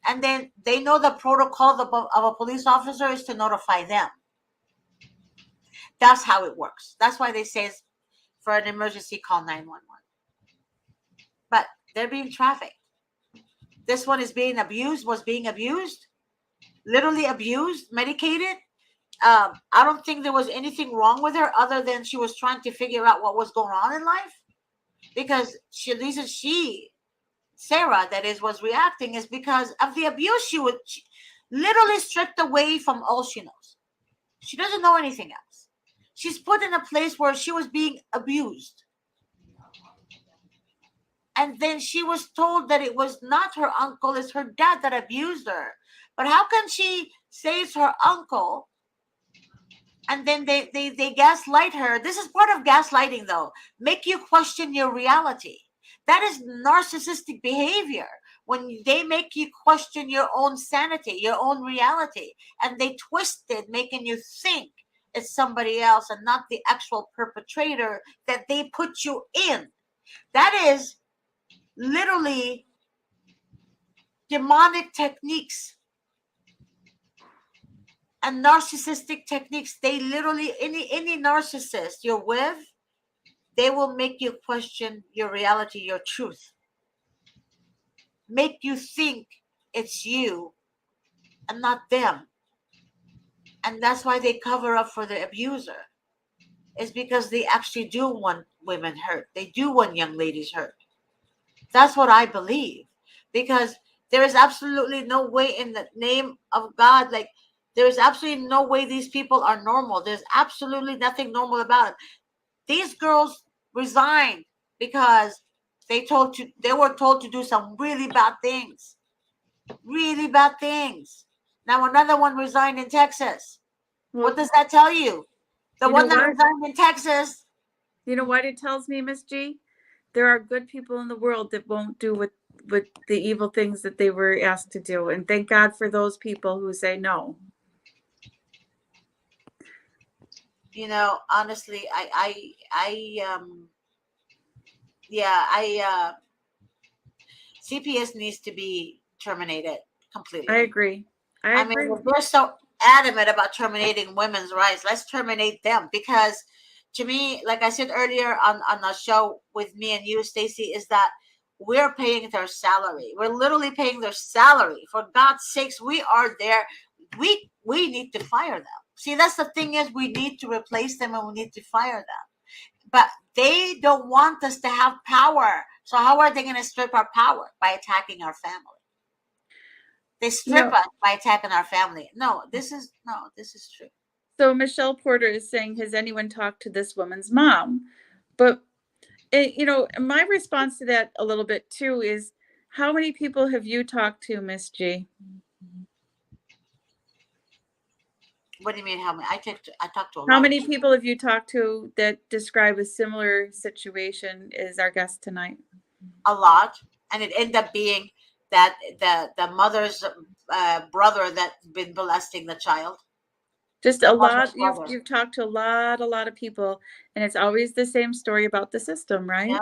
and then they know the protocol of a police officer is to notify them. That's how it works. That's why they say for an emergency, call 911. But they're being trafficked. This one is being abused, literally abused, medicated. I don't think there was anything wrong with her other than she was trying to figure out what was going on in life. Because the reason Sarah, that is, was reacting is because of the abuse she literally stripped away from all she knows. She doesn't know anything else. She's put in a place where she was being abused. And then she was told that it was not her uncle, it's her dad that abused her. But how can she say it's her uncle? And then they gaslight her. This is part of gaslighting, though. Make you question your reality. That is narcissistic behavior. When they make you question your own sanity, your own reality, and they twist it, making you think it's somebody else and not the actual perpetrator that they put you in. That is literally demonic techniques and narcissistic techniques. They literally, any narcissist you're with, they will make you question your reality, your truth. Make you think it's you and not them. And that's why they cover up for the abuser. It's because they actually do want women hurt. They do want young ladies hurt. That's what I believe. Because there is absolutely no way, in the name of God, like, there is absolutely no way these people are normal. There's absolutely nothing normal about it. These girls resigned because they were told to do some really bad things. Really bad things. Now another one resigned in Texas. Well, What does that tell you? The You one know that what? resigned in Texas. You know what it tells me, Miss G? There are good people in the world that won't do with the evil things that they were asked to do. And thank God for those people who say no. You know, honestly, CPS needs to be terminated completely. I agree. I mean, if they're so adamant about terminating women's rights, let's terminate them. Because to me, like I said earlier on the show with me and you, Stacy, is that we're paying their salary. We're literally paying their salary. For God's sakes, we are there. We need to fire them. See, that's the thing, is we need to replace them and we need to fire them. But they don't want us to have power. So how are they going to strip our power? By attacking our family. They strip us by attacking our family. No, this is true. So Michelle Porter is saying, has anyone talked to this woman's mom? But, my response to that a little bit too is, how many people have you talked to, Miss G? What do you mean? How many? I talked to a lot. How many people have you talked to that describe a similar situation as our guest tonight? A lot, and it ended up being that the mother's brother that's been molesting the child. Just a lot. You've talked to a lot of people, and it's always the same story about the system, right?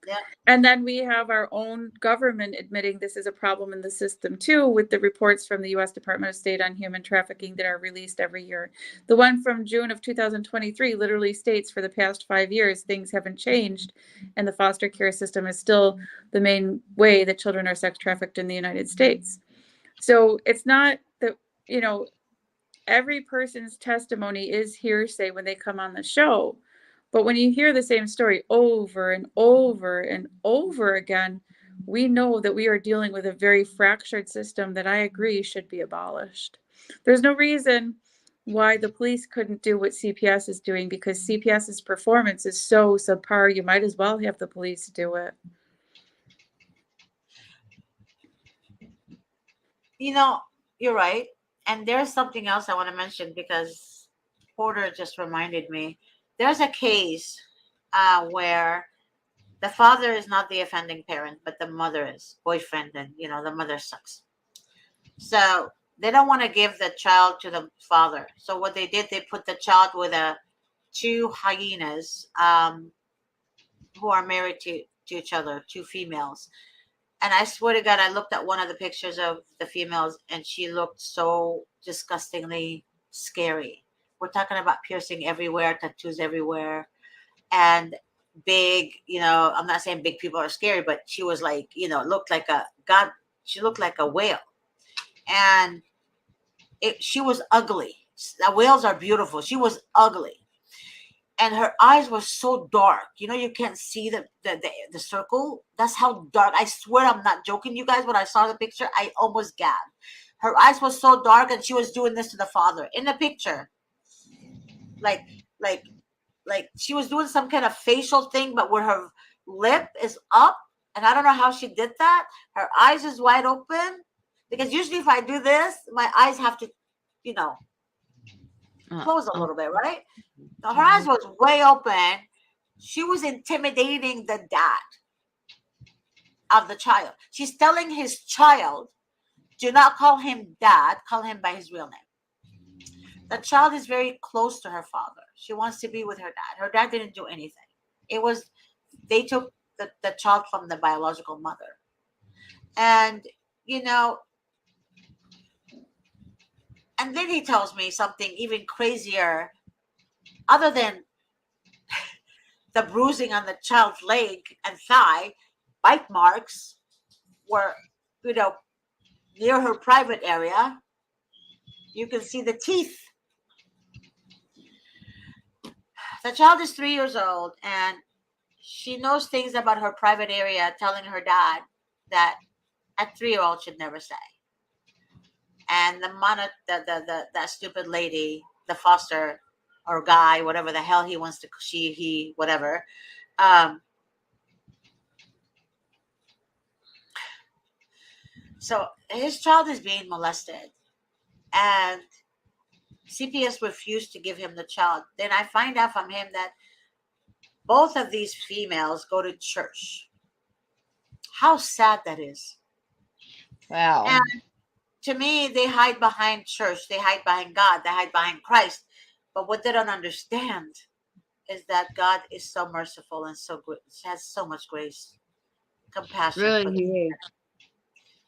Yeah. And then we have our own government admitting this is a problem in the system too, with the reports from the U.S. Department of State on human trafficking that are released every year. The one from June of 2023 literally states, for the past 5 years, things haven't changed, and the foster care system is still the main way that children are sex trafficked in the United States. So it's not that, every person's testimony is hearsay when they come on the show. But when you hear the same story over and over and over again, we know that we are dealing with a very fractured system that I agree should be abolished. There's no reason why the police couldn't do what CPS is doing, because CPS's performance is so subpar. You might as well have the police do it. You're right. And there's something else I want to mention, because Porter just reminded me. There's a case where the father is not the offending parent, but the mother is, boyfriend, and the mother sucks. So they don't want to give the child to the father. So what they did, they put the child with two hyenas who are married to each other, two females. And I swear to God, I looked at one of the pictures of the females, and she looked so disgustingly scary. We're talking about piercing everywhere, tattoos everywhere, and big. I'm not saying big people are scary, but she was like, looked like a god. She looked like a whale, and she was ugly. The whales are beautiful. She was ugly, and her eyes were so dark. You can't see the circle. That's how dark. I swear, I'm not joking, you guys. When I saw the picture, I almost gagged. Her eyes were so dark, and she was doing this to the father in the picture, like like like she was doing some kind of facial thing, but where her lip is up, and I don't know how she did that. Her eyes is wide open, because usually if I do this, my eyes have to, you know, close a little bit, right? So her eyes was way open. She was intimidating the dad of the child. She's telling his child, do not call him dad, call him by his real name. The child is very close to her father. She wants to be with her dad. Her dad didn't do anything. They took the child from the biological mother. And, you know, and then he tells me something even crazier, other than the bruising on the child's leg and thigh, bite marks were, you know, near her private area. You can see the teeth. The child is 3 years old, and she knows things about her private area, telling her dad that a 3-year-old should never say. And that stupid lady, the foster or guy, whatever the hell he wants to, he, whatever. So his child is being molested, and CPS refused to give him the child. Then I find out from him that both of these females go to church. How sad that is. Wow. And to me, they hide behind church, they hide behind God, they hide behind Christ. But what they don't understand is that God is so merciful and so good, has so much grace, compassion Really, for them. he is.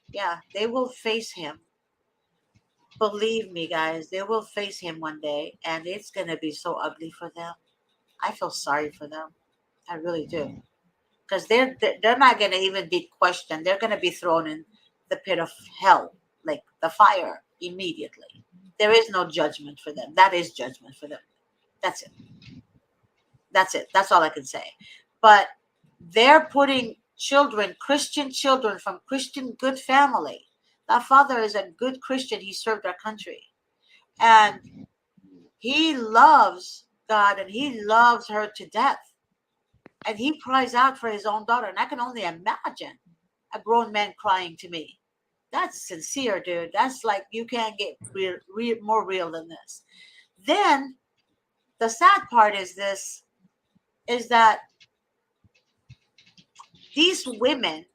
Yeah, they will face him. Believe me, guys, they will face him one day, and it's gonna be so ugly for them. I feel sorry for them. I really do, because they're not gonna even be questioned. They're gonna be thrown in the pit of hell, like the fire, immediately. There is no judgment for them. That is judgment for them. That's it. That's it. That's all I can say. But they're putting children, Christian children from Christian good family. That father is a good Christian. He served our country. And he loves God, and he loves her to death. And he cries out for his own daughter. And I can only imagine a grown man crying to me. That's sincere, dude. That's like, you can't get more real than this. Then the sad part is that these women,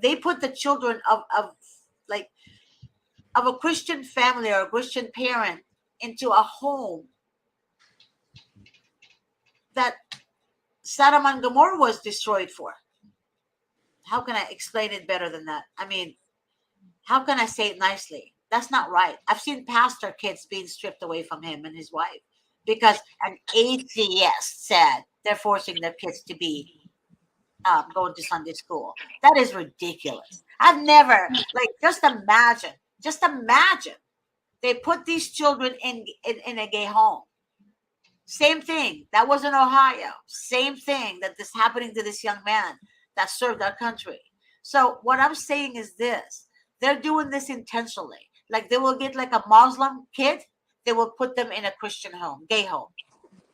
they put the children like of a Christian family or a Christian parent into a home that Sodom and Gomorrah was destroyed for. How can I explain it better than that? I mean, how can I say it nicely? That's not right. I've seen pastor kids being stripped away from him and his wife because an atheist said they're forcing their kids to be going to Sunday school. That is ridiculous. I've never, like, just imagine they put these children in a gay home. Same thing. That was in Ohio. Same thing that this happening to this young man that served our country. So what I'm saying is this: they're doing this intentionally. Like, they will get like a Muslim kid, they will put them in a Christian home, gay home.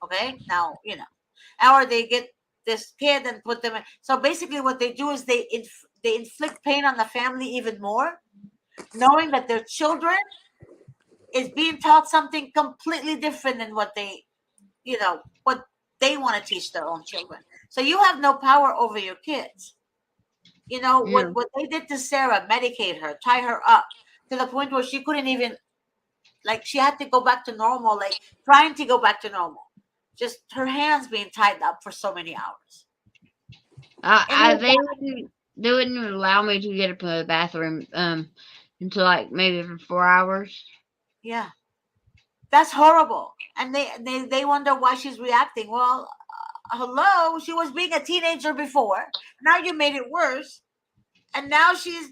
Okay, now or they get this kid and put them in. So basically, what they do is they inflict pain on the family even more, knowing that their children is being taught something completely different than what what they want to teach their own children. So you have no power over your kids. Yeah. What they did to Sarah, medicate her, tie her up to the point where she couldn't even, like, she had to go back to normal, like trying to go back to normal. Just her hands being tied up for so many hours. And They they wouldn't even allow me to get up to the bathroom until like maybe for 4 hours. Yeah, that's horrible. And they wonder why she's reacting. Well, hello, she was being a teenager before. Now you made it worse, and now she's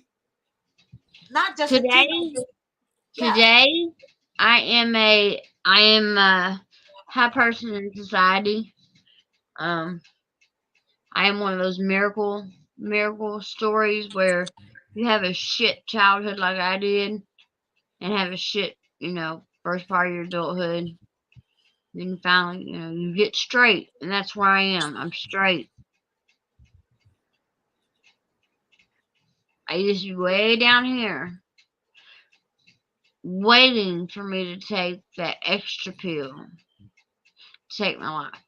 not just a Today, teenager. Yeah, today, I am a high person in society. Um, I am one of those miracle stories where you have a shit childhood like I did, and have a shit, first part of your adulthood. Then finally, you get straight, and that's where I am. I'm straight. I used to be way down here, waiting for me to take that extra pill to take my life.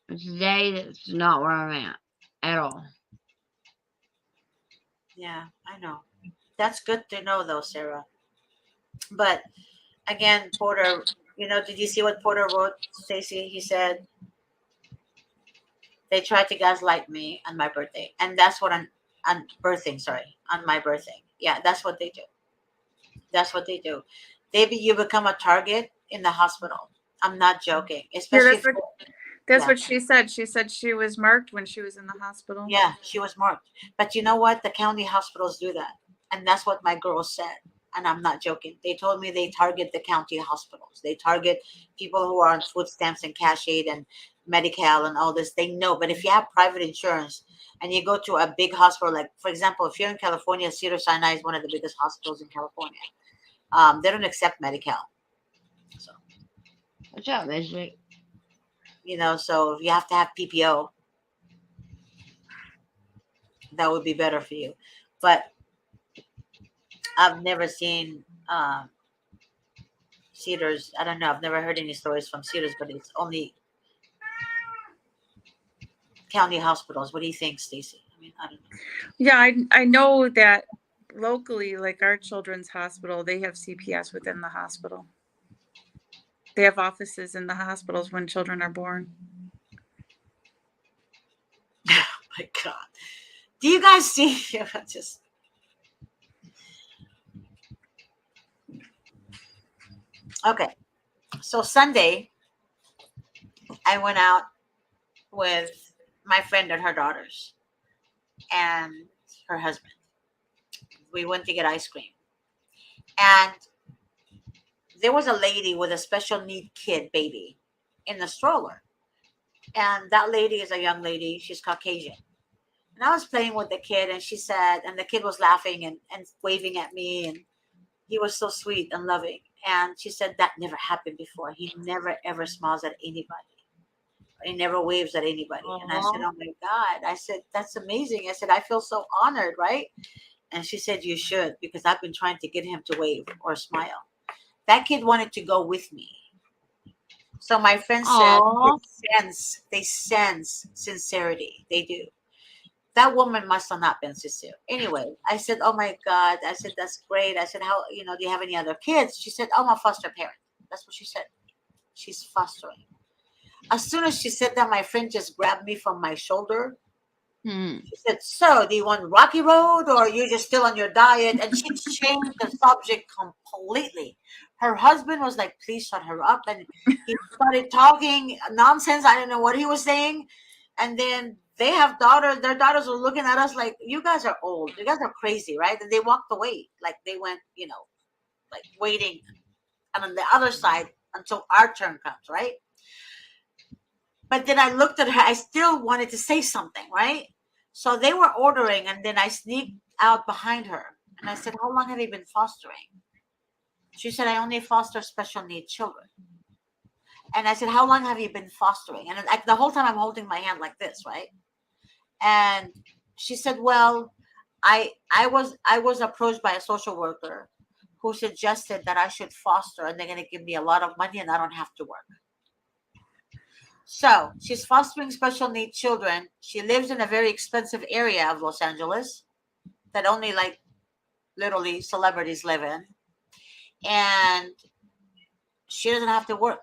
But today, that's not where I'm at all. yeah, I know. That's good to know, though, Sarah. But again, Porter, did you see what Porter wrote, Stacy? He said they tried to gaslight me on my birthday, and that's what on birthing. Sorry, on my birthday. Yeah, that's what they do. That's what they do. You become a target in the hospital. I'm not joking, Yeah, especially if that's yeah. what she said. She said she was marked when she was in the hospital. Yeah, she was marked. But you know what? The county hospitals do that. And that's what my girls said. And I'm not joking. They told me they target the county hospitals. They target people who are on food stamps and cash aid and Medi-Cal and all this. They know. But if you have private insurance and you go to a big hospital, like, for example, if you're in California, Cedars-Sinai is one of the biggest hospitals in California. They don't accept Medi-Cal. So, What's up, Mystic? so if you have to have PPO, that would be better for you. But I've never seen Cedars. I don't know. I've never heard any stories from Cedars, but it's only county hospitals. What do you think, Stacy? I mean, I don't know. Yeah, I know that locally, like our children's hospital, they have CPS within the hospital. They have offices in the hospitals when children are born. Oh my God. Do you guys see? Just okay. So Sunday, I went out with my friend and her daughters and her husband. We went to get ice cream, and there was a lady with a special need kid baby in the stroller, and that lady is a young lady. She's Caucasian. And I was playing with the kid, and she said, and the kid was laughing and waving at me, and he was so sweet and loving. And she said, that never happened before. He never, ever smiles at anybody. He never waves at anybody. And I said, Aw. oh my God. I said, that's amazing. I said, I feel so honored, right? And she said, you should, because I've been trying to get him to wave or smile. That kid wanted to go with me. So my friend said, Aw. they sense sincerity. They do. That woman must have not been sincere. Anyway, I said, oh my God. I said, that's great. I said, how, do you have any other kids? She said, oh, I'm a foster parent. That's what she said. She's fostering. As soon as she said that, my friend just grabbed me from my shoulder. Hmm. She said, so do you want Rocky Road or you're just still on your diet? And she changed the subject completely. Her husband was like, please shut her up. And he started talking nonsense. I don't know what he was saying. And then they have daughters. Their daughters were looking at us like, you guys are old. You guys are crazy, right? And they walked away. Like they went, like waiting and on the other side until our turn comes, right? But then I looked at her. I still wanted to say something, right? So they were ordering, and then I sneaked out behind her. And I said, how long have you been fostering? She said, I only foster special need children. And I said, how long have you been fostering? And like the whole time I'm holding my hand like this, right? And she said, well, I was approached by a social worker who suggested that I should foster and they're going to give me a lot of money and I don't have to work. So she's fostering special needs children. She lives in a very expensive area of Los Angeles that only like literally celebrities live in. And she doesn't have to work.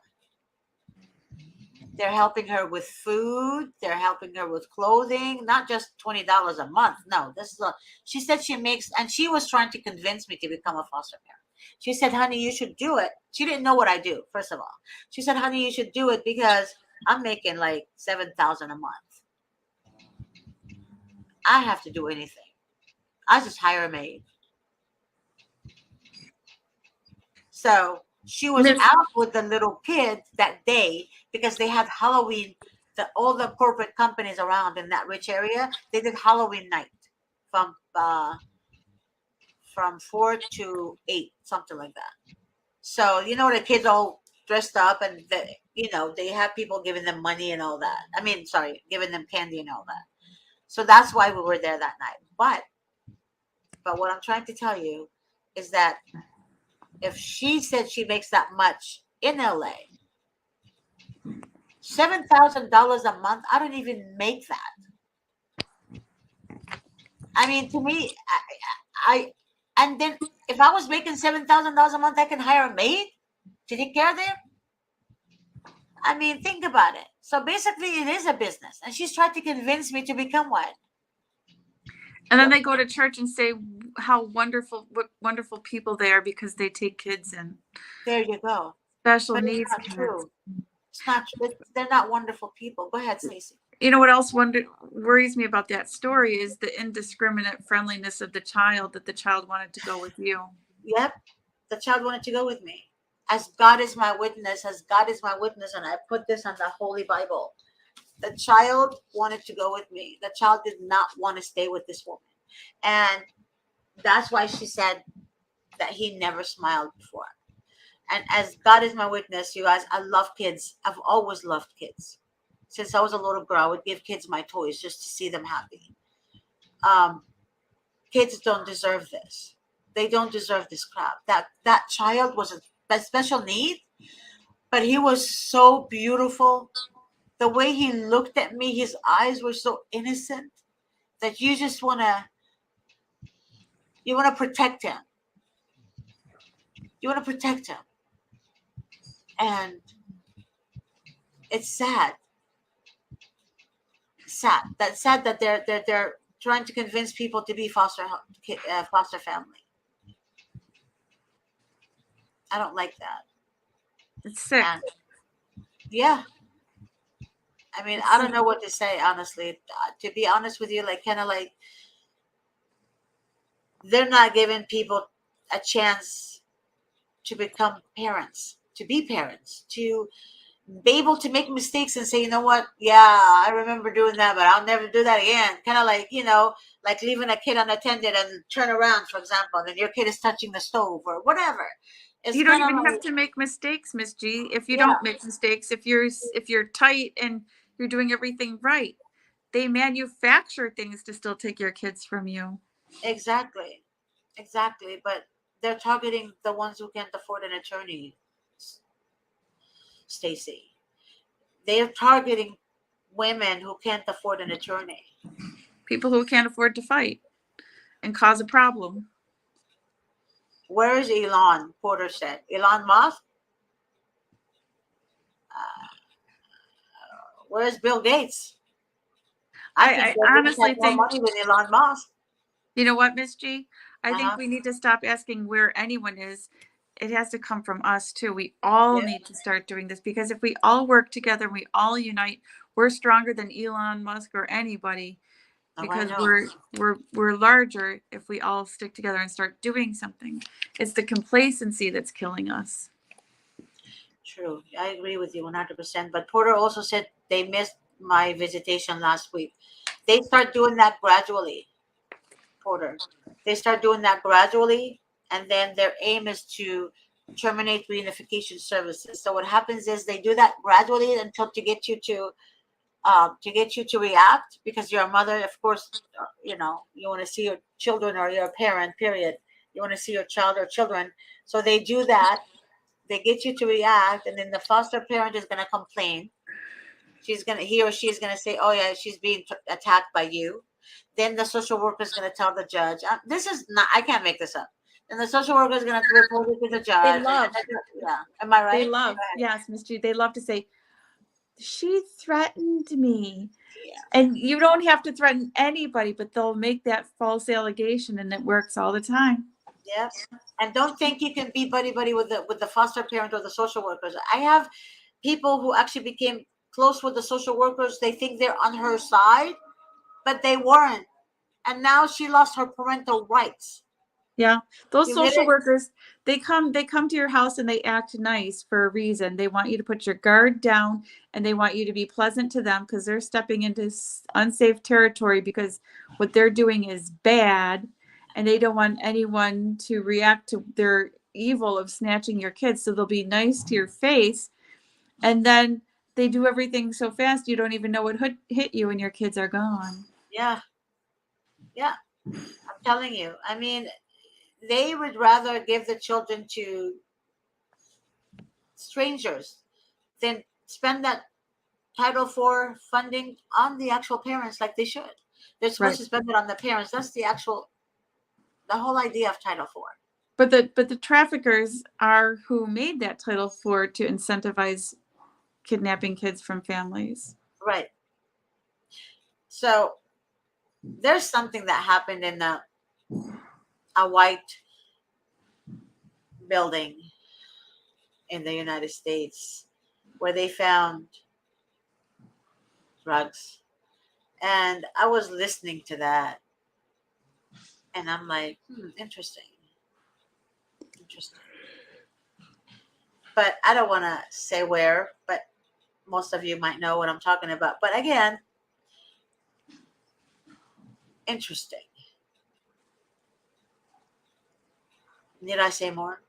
They're helping her with food. They're helping her with clothing, not just $20 a month. No, this is a. She said she makes, and she was trying to convince me to become a foster parent. She said, "Honey, you should do it." She didn't know what I do. First of all, she said, "Honey, you should do it because I'm making like 7,000 a month. I have to do anything. I just hire a maid." So she was Miss out with the little kids that day because they had Halloween. All the corporate companies around in that rich area, they did Halloween night from uh, from 4 to 8, something like that. So the kids all dressed up, and they have people giving them money and all that. I mean, sorry, giving them candy and all that. So that's why we were there that night. But what I'm trying to tell you is that if she said she makes that much in LA, $7,000 a month, I don't even make that. I mean, to me, and then if I was making $7,000 a month, I can hire a maid to take care of them. I mean, think about it. So basically, it is a business, and she's trying to convince me to become one. And then they go to church and say what wonderful people they are because they take kids in. There you go. Special But needs it's not kids. true. It's not true. They're not wonderful people. Go ahead, Stacey. You know what else worries me about that story is the indiscriminate friendliness of the child, that the child wanted to go with you. Yep. The child wanted to go with me. As God is my witness, and I put this on the Holy Bible. The child wanted to go with me. The child did not want to stay with this woman. And that's why she said that he never smiled before. And as God is my witness, you guys, I love kids. I've always loved kids. Since I was a little girl, I would give kids my toys just to see them happy. Kids don't deserve this. They don't deserve this crap. That child was a special need, but he was so beautiful. The way he looked at me, his eyes were so innocent that you just wanna protect him. You want to protect him. And it's sad. That's sad that they're trying to convince people to be foster family. I don't like that. It's sick. And yeah, I mean, I don't know what to say, honestly. To be honest with you, like, kind of like, they're not giving people a chance to become parents, to be parents, to be able to make mistakes and say, you know what? Yeah, I remember doing that, but I'll never do that again. Kind of like, like leaving a kid unattended and turn around, for example, and then your kid is touching the stove or whatever. It's You don't kind of even like, have to make mistakes, Miss G. If you yeah, don't make mistakes, if you're tight and you're doing everything right, they manufacture things to still take your kids from you. exactly. But they're targeting the ones who can't afford an attorney, Stacy. They're targeting women who can't afford an attorney. People who can't afford to fight and cause a problem. Where is Elon? Porter said. Elon Musk? Where's Bill Gates? I think I Bill Gates honestly has more think, money than Elon Musk. you know what, Miss G? I think Uh-huh. we need to stop asking where anyone is. It has to come from us too. We all Yeah. need to start doing this, because if we all work together, we all unite, we're stronger than Elon Musk or anybody, Oh, I because know. we're larger if we all stick together and start doing something. It's the complacency that's killing us. True. I agree with you 100%. But Porter also said they missed my visitation last week. They start doing that gradually, Porter. They start doing that gradually, and then their aim is to terminate reunification services. So what happens is they do that gradually until to get you to react, because you're a mother, of course. You want to see your children, or you're a parent, period. You want to see your child or children. So they do that. They get you to react, and then the foster parent is going to complain. He or she is going to say, oh yeah, she's being attacked by you. Then the social worker is going to tell the judge, this is not, I can't make this up. And the social worker is going to report it to the judge. love. Yeah. Am I right? Yes, Miss G, they love to say, she threatened me. Yeah. And you don't have to threaten anybody, but they'll make that false allegation, and it works all the time. Yeah. And don't think you can be buddy buddy with the foster parent or the social workers. I have people who actually became close with the social workers. They think they're on her side, but they weren't. And now she lost her parental rights. Yeah. Those You get social it? workers, they come to your house and they act nice for a reason. They want you to put your guard down, and they want you to be pleasant to them because they're stepping into unsafe territory, because what they're doing is bad, and they don't want anyone to react to their evil of snatching your kids. So they'll be nice to your face, and then they do everything so fast you don't even know what hit you, and your kids are gone. Yeah. Yeah. I'm telling you. I mean, they would rather give the children to strangers than spend that Title IV funding on the actual parents like they should. They're supposed Right. to spend it on the parents. That's the whole idea of Title IV. But the traffickers are who made that Title IV to incentivize kidnapping kids from families. Right. So there's something that happened in a white building in the United States where they found drugs. And I was listening to that and I'm like, interesting. Interesting. But I don't want to say where, but most of you might know what I'm talking about. But again, interesting. Need I say more?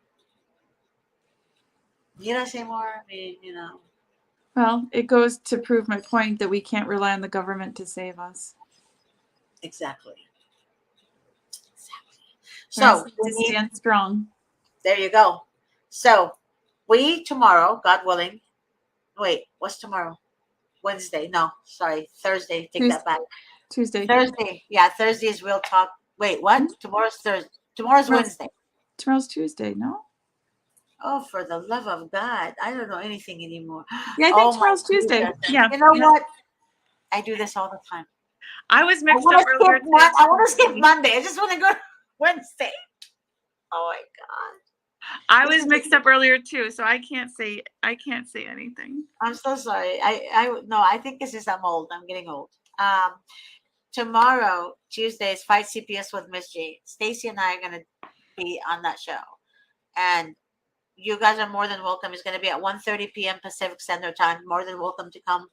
Need I say more? I mean, Well, it goes to prove my point that we can't rely on the government to save us. exactly. We also So need we to need, stand strong. there you go. So we tomorrow, God willing. Wait, what's tomorrow? Wednesday. No, sorry, Thursday. Take that back. Tuesday. Thursday. Yeah, Thursday is real talk. Wait, what? Tomorrow's Thursday. Tomorrow's Wednesday. Tomorrow's Tuesday, no? Oh, for the love of God. I don't know anything anymore. Yeah, I think Oh my tomorrow's Tuesday. Jesus. Yeah. You know yeah. what? I do this all the time. I was I mixed want up to earlier skip today. I want to skip Monday. I just want to go to Wednesday. Oh my God. I was mixed up earlier too, so I can't say anything. I'm so sorry. No, I think it's just I'm old. I'm getting old. Tomorrow, Tuesday, is Fight CPS with Miss G. Stacy and I are gonna be on that show. And you guys are more than welcome. It's gonna be at 1:30 p.m. Pacific Standard Time. More than welcome to come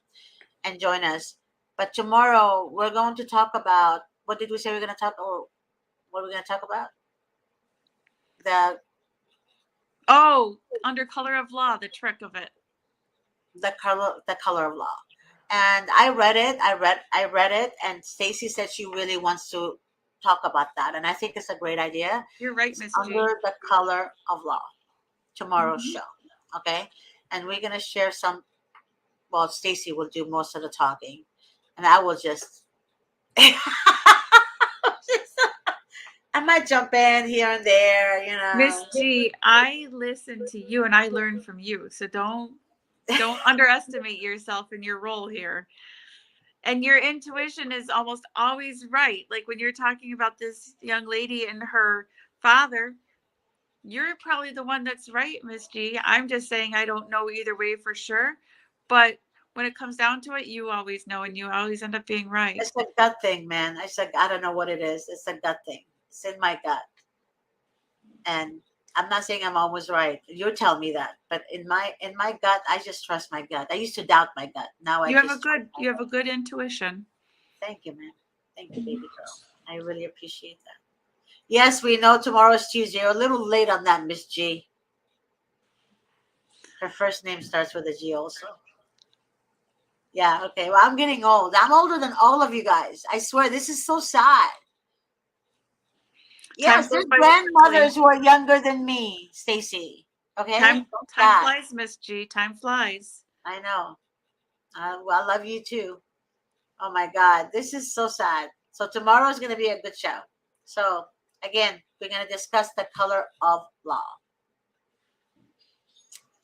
and join us. But tomorrow we're going to talk about, what did we say we're gonna talk, or what are we gonna talk about? The Oh, under color of law, the trick of it. the color of law. And I read it. I read it, and Stacy said she really wants to talk about that, and I think it's a great idea. You're right, It's Miss G. under the color of law. Tomorrow's Mhm. show, okay? And we're gonna share some. Well, Stacy will do most of the talking, and I will just. I might jump in here and there, Miss G, I listen to you and I learn from you. So don't underestimate yourself in your role here. And your intuition is almost always right. Like when you're talking about this young lady and her father, you're probably the one that's right, Miss G. I'm just saying I don't know either way for sure. But when it comes down to it, you always know and you always end up being right. It's a gut thing, man. I don't know what it is. It's a gut thing. It's in my gut. And I'm not saying I'm always right. You tell me that, but in my gut, I just trust my gut. I used to doubt my gut. Now I You have just a trust good my you have gut. a good intuition. Thank you, man. Thank you, baby girl. I really appreciate that. Yes, we know tomorrow's Tuesday. You're a little late on that, Miss G. Her first name starts with a G also. Yeah, okay. Well, I'm getting old. I'm older than all of you guys. I swear, this is so sad. Time Yes, goes there's by quickly. grandmothers who are younger than me, Stacy. Okay? So Time sad. flies, Miss G. Time flies. I know. Well, I love you too. Oh my God, this is so sad. So tomorrow is going to be a good show. So again, we're going to discuss the color of law.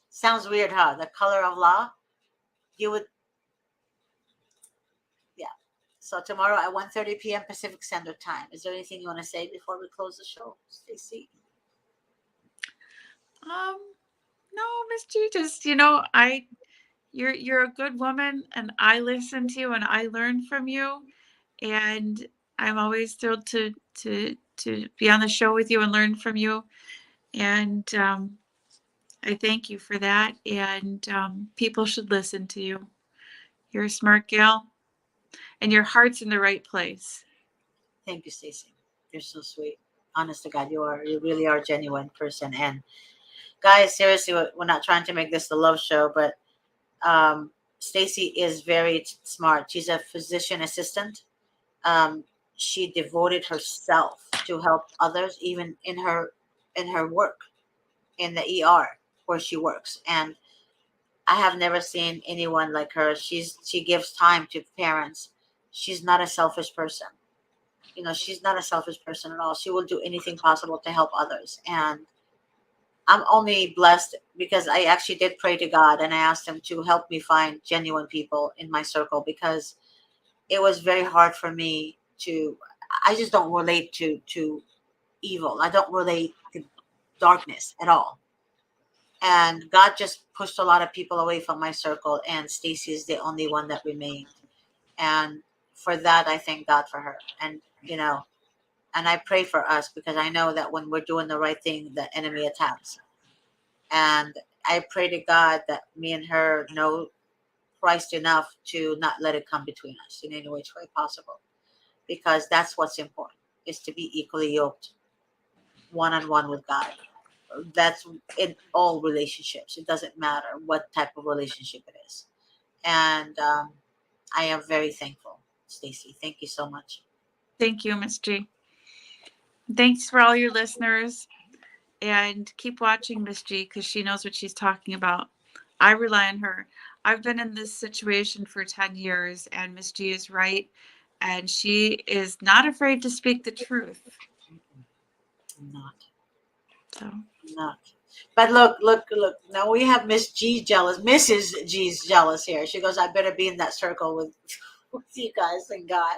Sounds weird, huh? The color of law. You would So tomorrow at 1:30 p.m. Pacific Standard Time. Is there anything you want to say before we close the show, Stacy? No, Miss G, just you're a good woman, and I listen to you and I learn from you, and I'm always thrilled to be on the show with you and learn from you, and I thank you for that. And people should listen to you. You're a smart gal, and your heart's in the right place. Thank you, Stacy. You're so sweet. Honest to God, you are. You really are a genuine person. And guys, seriously, we're not trying to make this a love show, but Stacy is very smart. She's a physician assistant. Um, she devoted herself to help others, even in her work in the ER where she works. And I have never seen anyone like her. She gives time to parents. She's not a selfish person. You know, she's not a selfish person at all. She will do anything possible to help others. And I'm only blessed because I actually did pray to God and I asked him to help me find genuine people in my circle, because it was very hard for me to, I just don't relate to evil. I don't relate to darkness at all. And God just pushed a lot of people away from my circle, and Stacy is the only one that remained. And for that, I thank God for her. And and I pray for us, because I know that when we're doing the right thing, the enemy attacks. And I pray to God that me and her know Christ enough to not let it come between us in any which way possible, because that's what's important, is to be equally yoked, one on one with God. That's in all relationships. It doesn't matter what type of relationship it is. And I am very thankful, Stacy. Thank you so much. Thank you, Miss G. Thanks for all your listeners, and keep watching Miss G because she knows what she's talking about. I rely on her. I've been in this situation for 10 years, and Miss G is right, and she is not afraid to speak the truth. Not, So, not. But look. Now we have Miss G jealous. Mrs. G's jealous here. She goes, I better be in that circle with you guys and God.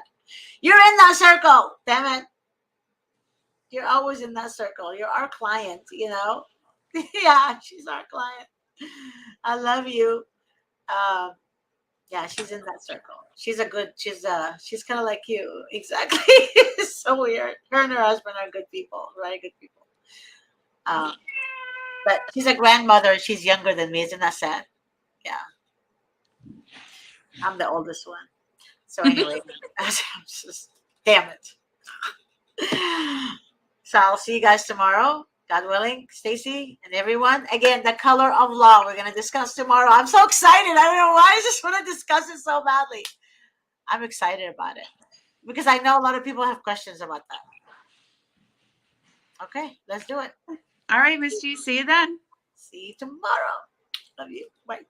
You're in that circle. Damn it. You're always in that circle. You're our client, Yeah, she's our client. I love you. Um, yeah, she's in that circle. She's kind of like you. Exactly. It's so weird. Her and her husband are good people, very good people. Um, but she's a grandmother. She's younger than me. Isn't that sad? Yeah, I'm the oldest one. So anyway, I'm just, damn it. So I'll see you guys tomorrow, God willing, Stacy and everyone. Again, the color of law we're gonna discuss tomorrow. I'm so excited. I don't know why. I just want to discuss it so badly. I'm excited about it because I know a lot of people have questions about that. Okay, let's do it. all right, Miss G, see you then. See you tomorrow. Love you. Bye.